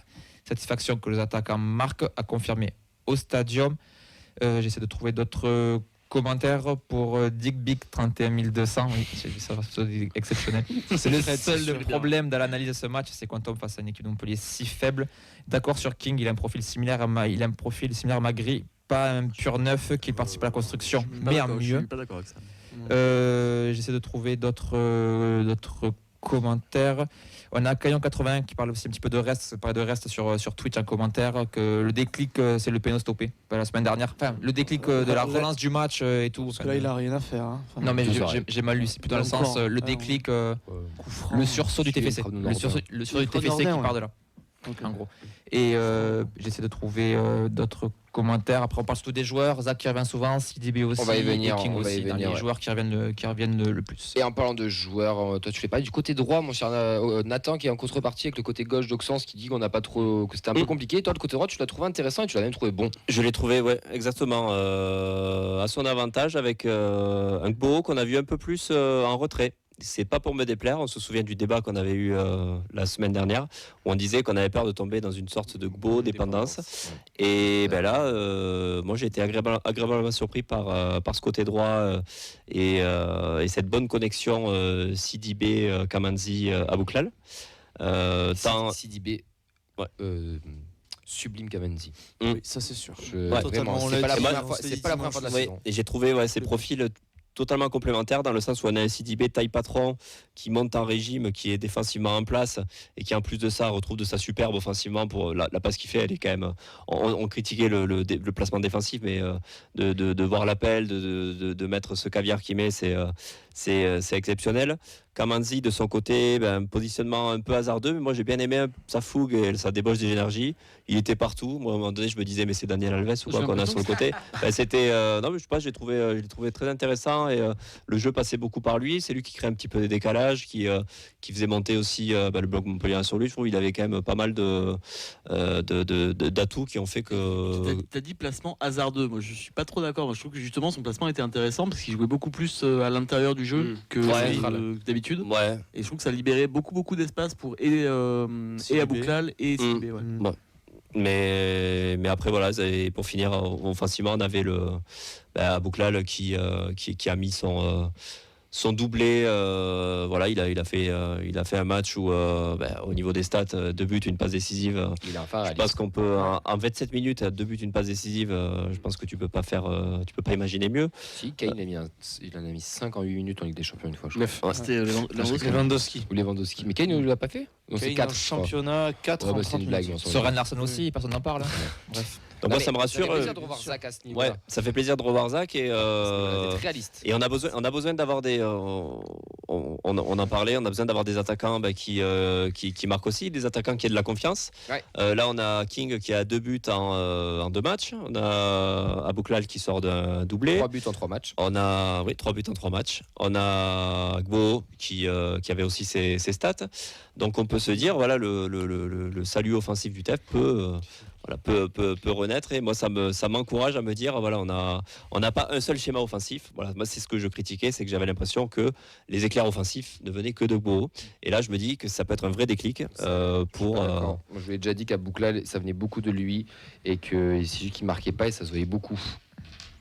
Satisfaction que les attaquants marquent a confirmé au stadium. J'essaie de trouver d'autres commentaires pour Dick Big 31200. Oui, j'ai vu ça, c'est exceptionnel. C'est le seul problème dans l'analyse de ce match, c'est qu'on tombe face à une équipe de Montpellier si faible. D'accord sur King, il a un profil similaire à Magri, pas un pur neuf qui participe à la construction, mais en Je mieux. suis pas d'accord avec ça. J'essaie de trouver d'autres commentaires. On a Caillon81 qui parle aussi un petit peu de reste, sur Twitch en commentaire, que le déclic c'est le péno stoppé la semaine dernière. Enfin, le déclic de la relance du match et tout. Parce que là, il a rien à faire. hein. Enfin, Non mais Tout j'ai- ça, j'ai j'ai mal lu, c'est plutôt dans le Encore. sens le Ah, déclic, coup franc. le sursaut du Qui est TFC, Nordin. le sursaut du TFC qui Nordin, part ouais. de là, Ok. en gros. Et j'essaie de trouver d'autres commentaires. Après on parle surtout des joueurs, Zach qui revient souvent, CDB aussi, On va y venir, et King on va y aussi, dans venir, les ouais. joueurs qui reviennent le plus. Et en parlant de joueurs, toi tu fais pas du côté droit, mon cher Nathan, qui est en contrepartie avec le côté gauche d'Auxence qui dit qu'on n'a pas trop, que c'était un peu compliqué. Toi le côté droit tu l'as trouvé intéressant et tu l'as même trouvé bon. Je l'ai trouvé, ouais, exactement, à son avantage avec un Gbo qu'on a vu un peu plus en retrait. C'est pas pour me déplaire, on se souvient du débat qu'on avait eu la semaine dernière où on disait qu'on avait peur de tomber dans une sorte de Gbo dépendance. Et ben là, moi j'ai été agréablement surpris par ce côté droit et cette bonne connexion Sidibé, Kamanzi, Abouklal. Tant- Sidibé, Ouais. sublime Kamanzi. Oui, ça c'est sûr. Vraiment, Totalement, on c'est l'a pas la dit, première on fois, s'est c'est dit pas la première fois de la dimanche, saison. Et j'ai trouvé ces profils totalement complémentaires dans le sens où on a un Sidibé taille patron qui monte en régime, qui est défensivement en place et qui en plus de ça retrouve de sa superbe offensivement pour la passe qu'il fait. Elle est quand même. On critiquait le placement défensif, mais de voir l'appel, de mettre ce caviar qu'il met, c'est exceptionnel. Kamanzi de son côté, positionnement un peu hasardeux, mais moi j'ai bien aimé sa fougue et sa débauche d'énergie. Il était partout. Moi à un moment donné je me disais mais c'est Daniel Alves ou quoi qu'on a sur le côté. C'était non mais je sais pas, je l'ai trouvé très intéressant et le jeu passait beaucoup par lui. C'est lui qui crée un petit peu des décalages, qui faisait monter aussi le bloc Montpellier sur lui. Je trouve qu'il avait quand même pas mal d'atouts qui ont fait que. T'as dit placement hasardeux. Moi, je suis pas trop d'accord. Moi, je trouve que justement son placement était intéressant parce qu'il jouait beaucoup plus à l'intérieur du jeu que d'habitude. Ouais. Et je trouve que ça libérait beaucoup d'espace pour et Abouklal et Sidibé. Ouais. Ouais. Mais après voilà, pour finir offensivement, on avait Abouklal qui a mis son doublé. Voilà, il a fait un match où au niveau des stats, 2 buts, une passe décisive. Il a un Je pense qu'on peut en 27 minutes, 2 buts, une passe décisive. Je pense que tu peux pas imaginer mieux. Si, Kane il en a mis 5 en 8 minutes en Ligue des Champions une fois. Je crois. 9. C'était Lewandowski. Ou Lewandowski. Mais Kane ne l'a pas fait. Donc c'est Kane 4 en championnat, 4 Ouais, en bah, c'est 30 une blague. minutes. on s'en Soren Larsen aussi, personne n'en parle. Bref. Donc moi ça me Ça rassure. fait plaisir de revoir Zach à ce niveau. Ouais, ça fait plaisir de revoir Zach et D'être réaliste. on a besoin d'avoir des. On en parlait, on a besoin d'avoir des attaquants qui marquent aussi, des attaquants qui aient de la confiance. Ouais. Là, on a King qui a 2 buts en 2 matchs. On a Abouklal qui sort d'un doublé. 3 buts en 3 matchs. On a 3 buts en 3 matchs. On a Gbo qui avait aussi ses stats. Donc on peut se dire, voilà, le salut offensif du TEF peut renaître. Et moi, ça m'encourage à me dire, voilà, on n'a pas un seul schéma offensif. Voilà, moi, c'est ce que je critiquais, c'est que j'avais l'impression que les éclairs offensifs ne venaient que de Gbo. Et là, je me dis que ça peut être un vrai déclic pour. Moi, je lui ai déjà dit qu'à Bouclal, ça venait beaucoup de lui et que c'est lui qui marquait pas et ça se voyait beaucoup.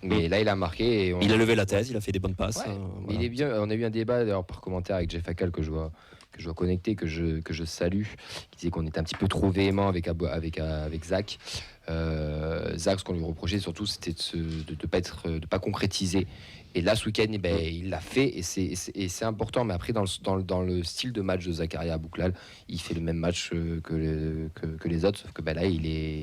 Mais là, il a marqué. Il a levé la tête, il a fait des bonnes passes. Ouais, voilà. il est bien. On a eu un débat d'ailleurs par commentaire avec Jeff Akal que je vois connecter, que je salue, qui disait qu'on était un petit peu trop véhément avec Zach. Zach, ce qu'on lui reprochait surtout, c'était de pas concrétiser. Et là, ce week-end, il l'a fait et c'est important. Mais après, dans le style de match de Zakaria Bouclal, il fait le même match que les autres, sauf que là, il est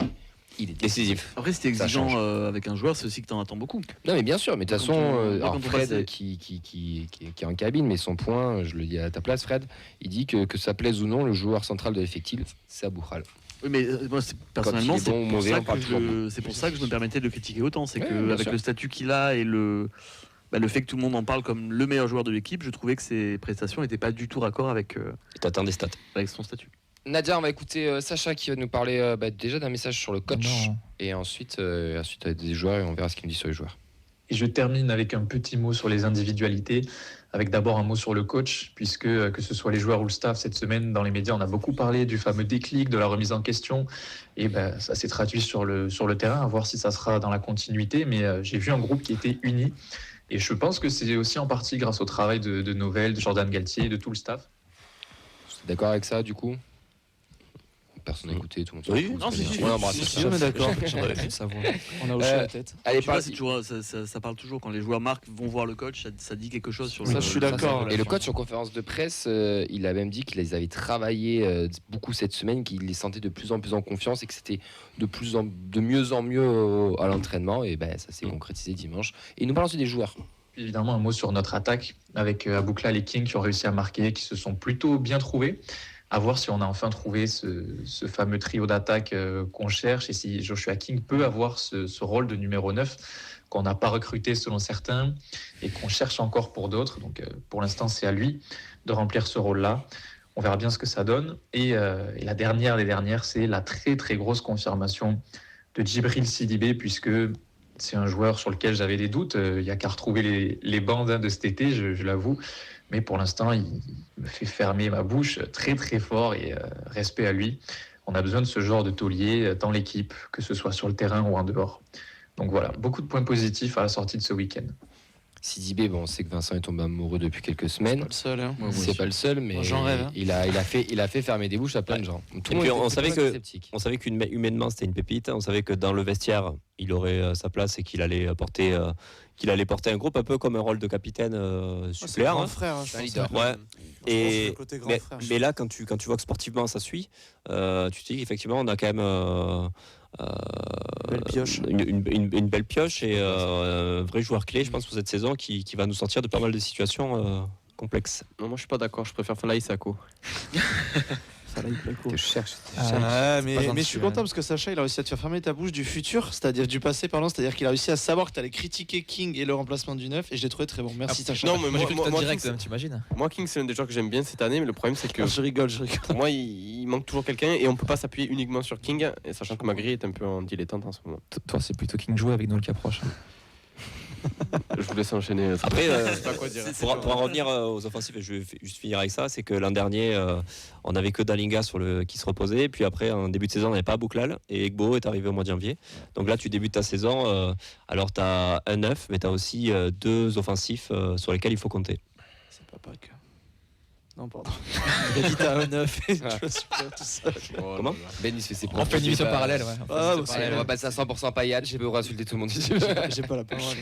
décisif. Après, si t'es Ça exigeant change. avec un joueur, c'est aussi que t'en attends beaucoup. Non, mais bien sûr. Mais de toute Quand façon, on alors Fred, passait- qui est en cabine, mais son point, je le dis à ta place, Fred, il dit que ça plaise ou non, le joueur central de l'effectif, c'est Aboukhal. Oui, mais moi, personnellement, il est bon ou mauvais, on parle toujours c'est pour ça que je me permettais de le critiquer autant. C'est Ouais, que bien avec sûr. le statut qu'il a et le fait que tout le monde en parle comme le meilleur joueur de l'équipe, je trouvais que ses prestations n'étaient pas du tout raccord avec T'attends des stats. son statut. Nadia, on va écouter Sacha qui va nous parler déjà d'un message sur le coach Non. et ensuite des joueurs et on verra ce qu'il me dit sur les joueurs. Et je termine avec un petit mot sur les individualités, avec d'abord un mot sur le coach, puisque que ce soit les joueurs ou le staff, cette semaine dans les médias, on a beaucoup parlé du fameux déclic, de la remise en question, et ça s'est traduit sur le terrain, à voir si ça sera dans la continuité, mais j'ai vu un groupe qui était uni, et je pense que c'est aussi en partie grâce au travail de Novell, de Jordan Galtier, de tout le staff. Vous êtes d'accord avec ça du coup? Personne n'a écouté, tout le monde. s'en Oui, fout. non, si, si, On embrasse si, Sacha. si, on est d'accord. On a hoché la tête. Allez, Je sais pas, parle- c'est toujours- ça parle toujours quand les joueurs marquent, vont voir le coach, ça dit quelque chose sur Ça, le. je suis ça, d'accord. Et le coach en conférence de presse, il a même dit qu'ils avaient travaillé beaucoup cette semaine, qu'il les sentait de plus en plus en confiance et que c'était de mieux en mieux à l'entraînement. Et ça s'est concrétisé dimanche. Et il nous parle aussi des joueurs. Évidemment, un mot sur notre attaque, avec Abouklal et King qui ont réussi à marquer, qui se sont plutôt bien trouvés. À voir si on a enfin trouvé ce fameux trio d'attaque qu'on cherche et si Joshua King peut avoir ce rôle de numéro 9 qu'on n'a pas recruté selon certains et qu'on cherche encore pour d'autres. Donc pour l'instant, c'est à lui de remplir ce rôle-là. On verra bien ce que ça donne. Et la dernière des dernières, c'est la très très grosse confirmation de Djibril Sidibé, puisque c'est un joueur sur lequel j'avais des doutes. Il n'y a qu'à retrouver les bandes de cet été, je l'avoue. Mais pour l'instant, il me fait fermer ma bouche très très fort et respect à lui. On a besoin de ce genre de taulier dans l'équipe, que ce soit sur le terrain ou en dehors. Donc voilà, beaucoup de points positifs à la sortie de ce week-end. Sidibé, on sait que Vincent est tombé amoureux depuis quelques semaines. Pas le seul. Hein. C'est pas le seul, mais Moi, j'en rêve, hein. il a fait fermer des bouches à plein de gens. Tout le Et puis, monde on était savait très que- sceptique. On savait qu'humainement c'était une pépite. On savait que dans le vestiaire il aurait sa place et qu'il allait porter un groupe un peu comme un rôle de capitaine C'est le suppléant. grand hein. frère, je C'est un pense. leader. Ouais. Et le côté grand mais, frère. mais là quand tu vois que sportivement ça suit, tu te dis effectivement on a quand même Belle pioche. une belle pioche et un vrai joueur clé je pense pour cette saison qui va nous sortir de pas mal de situations complexes. Non, moi je suis pas d'accord, je préfère Falaï Sako. Que je cherche. Ouais, mais gentil, je suis content parce que Sacha il a réussi à te faire fermer ta bouche du futur, c'est-à-dire du passé, pardon, c'est-à-dire qu'il a réussi à savoir que tu allais critiquer King et le remplacement du 9 et je l'ai trouvé très bon. Merci Sacha. Non, mais Moi j'ai cru que moi, direct, King, t'imagines? moi, King, c'est l'un des joueurs que j'aime bien cette année, mais le problème c'est que Je rigole. pour moi il manque toujours quelqu'un et on peut pas s'appuyer uniquement sur King, et sachant que Magri est un peu en dilettante en ce moment. Toi, c'est plutôt King jouer avec nous le cas proche. Je vous laisse enchaîner. Après, Je sais pas quoi dire. pour en revenir aux offensifs, et je vais juste finir avec ça, c'est que l'an dernier, on n'avait que Dalinga qui se reposait, puis après, en début de saison, on n'avait pas Bouklal, et Egbo est arrivé au mois de janvier. Donc là, tu débutes ta saison, alors tu as un 9, mais tu as aussi deux offensifs sur lesquels il faut compter. C'est pas que. Non, pardon. Il habite à 1-9 et je suis pas tout seul. Comment Ben il se fait ses On fait une émission parallèle, ouais. Ah, On va passer à 100% paillade, je peux insulter tout le monde si tu veux. J'ai pas la parole.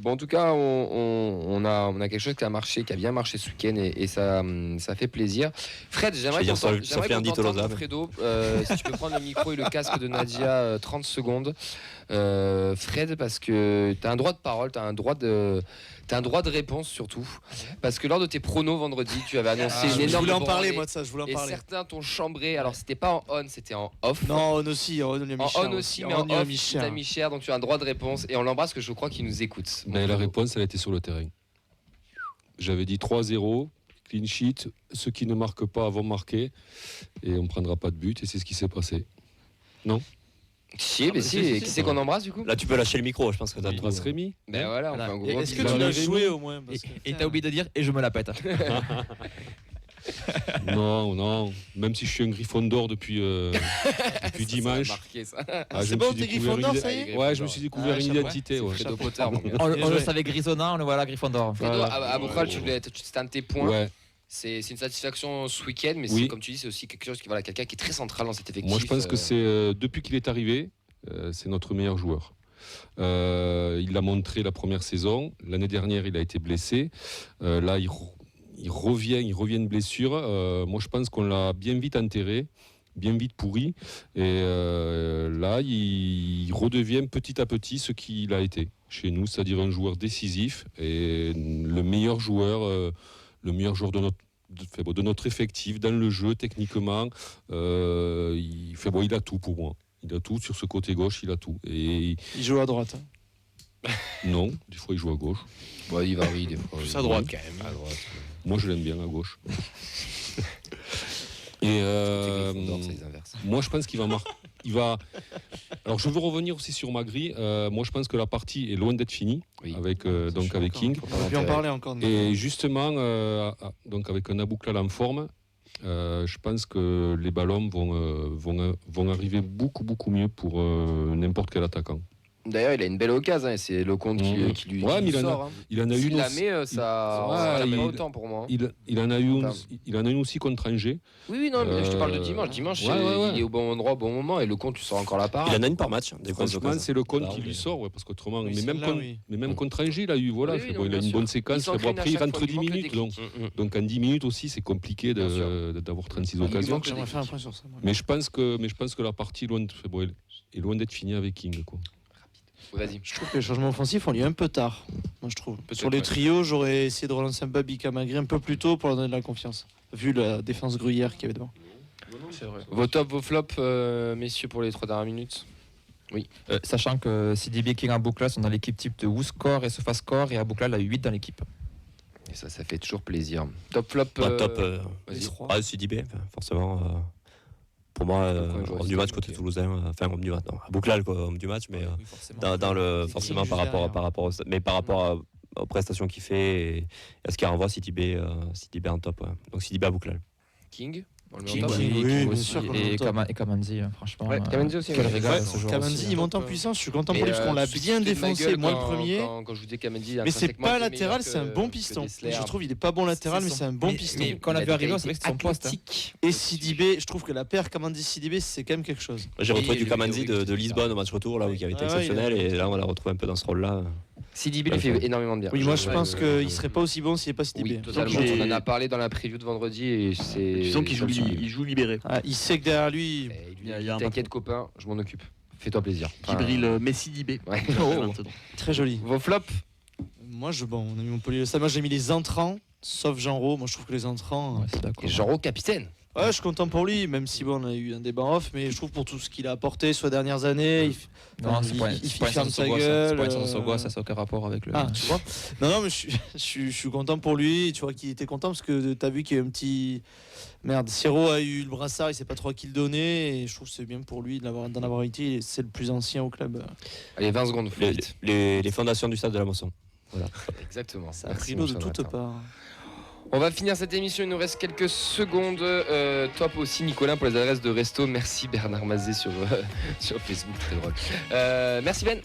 Bon, en tout cas, on a quelque chose qui a marché, qui a bien marché ce week-end et ça fait plaisir. Fred, j'aimerais dire qu'on sauf Leandri t'entende, Tolosa. Fredo. Si tu peux prendre le micro et le casque de Nadia 30 secondes. Fred, parce que tu as un droit de parole, tu as un droit de réponse surtout. Parce que lors de tes pronos vendredi, tu avais annoncé une Je énorme voulais en parler, branlée. moi, de ça, je voulais en Et parler. certains t'ont chambré. Alors, c'était pas en on, c'était en off. Non, on aussi, on a mis En cher on aussi, mais en on a off, mis tu cher. t'as mis cher, donc tu as un droit de réponse. Et on l'embrasse, que je crois qu'il nous écoute. Mais la réponse, elle a été sur le terrain. J'avais dit 3-0, clean sheet. Ceux qui ne marquent pas vont marquer. Et on ne prendra pas de but. Et c'est ce qui s'est passé. Si, mais si. Qui c'est qu'on embrasse du coup? Là, tu peux lâcher le micro, je pense que t'as On trop. passe Rémi. Ben voilà, on fait un gros Est-ce que bisou. tu l'as Rémi. joué au moins parce que- Et t'as oublié de dire, et je me la pète. Non. Même si je suis un Griffon d'or depuis Ça dimanche. a marqué, ça. Ah, je C'est me bon, suis t'es découvert Gryffondor, une- ça y est Ouais, je me suis découvert une chapeau. identité. Ouais. Fredo Potter, mon gars. On Bien le joué. savait grisonnant, on le voit là, Gryffondor. Fredo, Voilà. à Boukral, c'était un de tes points. Ouais. C'est une satisfaction ce week-end, mais Oui. comme tu dis, c'est aussi quelque chose qui, voilà, quelqu'un qui est très central dans cet effectif. Moi, je pense que c'est depuis qu'il est arrivé, c'est notre meilleur joueur. Il l'a montré la première saison. L'année dernière, il a été blessé. Là, il revient de blessure. Moi, je pense qu'on l'a bien vite enterré, bien vite pourri. Et là, il redevient petit à petit ce qu'il a été chez nous, c'est-à-dire un joueur décisif et le meilleur joueur de notre effectif dans le jeu techniquement. Il a tout pour moi. Il a tout sur ce côté gauche, il a tout. Et Il joue à droite. non, des fois il joue à gauche. Ouais, il varie des fois. Plus à droite quand même. À droite. Moi je l'aime bien à gauche. Et C'est les inverses. moi je pense qu'il va marquer. Alors je veux revenir aussi sur ma grille. Moi je pense que la partie est loin d'être finie Oui. avec Ça, donc je suis avec d'accord. King. On va plus en parler encore. Et justement, donc avec un Abouklal en forme, je pense que les ballons vont arriver beaucoup mieux pour n'importe quel attaquant. D'ailleurs, il a une belle occasion, et c'est Lecomte qui lui Ouais, qui mais lui il en a- sort. Il en a S'il une la aussi. met, ça Ouais, ça met il- pas autant pour moi. Il en a une aussi contre Angers. Oui, non, mais je te parle de dimanche. Dimanche, ouais. il est au bon endroit, au bon moment, et Lecomte, tu sors encore la part. Il en a une par match, des grosses Franchement, occasions. c'est le compte Là, qui oui. lui sort, ouais, parce qu'autrement, Oui, mais, même celle-là, contre, oui. mais même contre Angers, il a eu, voilà, Oui, oui, non, il a bien une sûr. bonne Il séquence. s'entraîne Bon, à après, il chaque rentre fois, 10 il manque le minutes, donc, déclic. donc en 10 minutes aussi, c'est compliqué Bien sûr. d'avoir 36 Il occasions. manque- J'aimerais faire un point sur ça. moi. Mais je pense que la partie est loin d'être finie avec King, quoi. Vas-y. Je trouve que les changements offensifs ont lieu un peu tard. Moi, je trouve. Peut-être, Sur les ouais. trios, j'aurais essayé de relancer un peu Bika Magri un peu plus tôt pour leur donner de la confiance. Vu la défense gruyère qu'il y avait devant. C'est vrai. Vos tops, vos flops, messieurs, pour les 3 dernières minutes. Sachant que CDB King et Aboukla sont dans l'équipe type de WooScore et SofaScore, et Aboukla a 8 dans l'équipe. Et ça fait toujours plaisir. Top, flop. Top. Vas-y. Ah, CDB, forcément. Pour moi, Pourquoi j'aurais homme dit du match ça, côté ok. Toulousain. Enfin, homme du match. Non, Abouklal, quoi, homme du match, mais Oui, forcément. dans le C'est forcément juste par rapport derrière. mais par rapport aux prestations qu'il fait et à ce qu'il renvoie, CDB en top. Ouais. Donc CDB Abouklal. King. On le met en King, top. oui, King bien aussi, sûr qu'on et est en top. Kamanzi, franchement. Ouais, Kamanzi aussi, Quel ouais. régal Ouais, ce joueur. Kamanzi, aussi, il hein. monte en puissance. Je suis content Mais, pour lui parce qu'on l'a ceux qui bien se foutent de ma défoncé. gueule Moi, le quand- premier. Quand je vous dis Kamanzi, Mais c'est intrinsèquement, pas il est latéral, meilleur c'est un que- bon que piston. Dessler. Je trouve il est pas bon latéral, mais c'est un bon Mais- piston. mais quand on l'a Il vu a arriver, des on savait que c'était son poste. hein. athlétiques. Et Sidibé, je trouve que la paire Kamanzi-Sidibé, c'est quand même quelque chose. J'ai Oui, retrouvé il du y a Kamanzi des vidéos de qui Lisbonne au match retour, là, où il avait été Ouais, exceptionnel, il a- et là, on l'a retrouvé un peu dans ce rôle-là. Sidibé lui fait énormément de bien. Oui, moi je Ouais, pense qu'il serait pas aussi bon s'il n'est pas Sidibé. Oui, totalement. Donc, On en a parlé dans la preview de vendredi et c'est. Tu sens qu'il joue, c'est sublime. il joue libéré. Ah, il sait que derrière lui, Et il Il lui y a dit, un t'inquiète copain, je m'en occupe. Fais-toi plaisir. Enfin, Djibril Messi Dibé. Ouais. Maintenant. très joli. Vos flops. Moi, on a mis Montpellier. Ça, moi j'ai mis les entrants, sauf Jean Rau. Moi je trouve que les entrants. Ouais, c'est d'accord. Et Jean capitaine. Ouais, je suis content pour lui, même si bon, on a eu un débat en off, mais je trouve pour tout ce qu'il a apporté sur les dernières années, Non, c'est pas il c'est pas une ferme chance sa de gosse, gueule, c'est pas une chance de gosse, ça n'a aucun rapport avec le. Ah, tu vois. Non, mais je suis content pour lui. Tu vois qu'il était content parce que tu as vu qu'il y a eu un petit. Merde, Siro a eu le brassard, il sait pas trop à qui le donner. Et je trouve que c'est bien pour lui d'en avoir été. C'est le plus ancien au club. Allez, 20 secondes. Les, vite. les fondations du stade de la Mosson. Exactement. Ça a Merci, pris mon l'eau de cher toutes Nathan. parts. On va finir cette émission, il nous reste quelques secondes. Top aussi Nicolas pour les adresses de resto. Merci Bernard Mazet sur Facebook, très drôle. Merci Ben.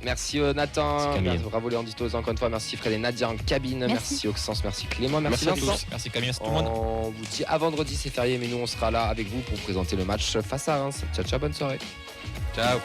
Merci Nathan, Camille. merci, bravo Léon Distos encore une fois, merci Fred et Nadia en cabine, merci Oxens, merci Clément, merci à Vincent. tous. Merci Camille, merci tout le monde. On vous dit à vendredi, c'est férié, mais nous on sera là avec vous pour présenter le match face à Reims. Ciao, ciao, bonne soirée. Ciao.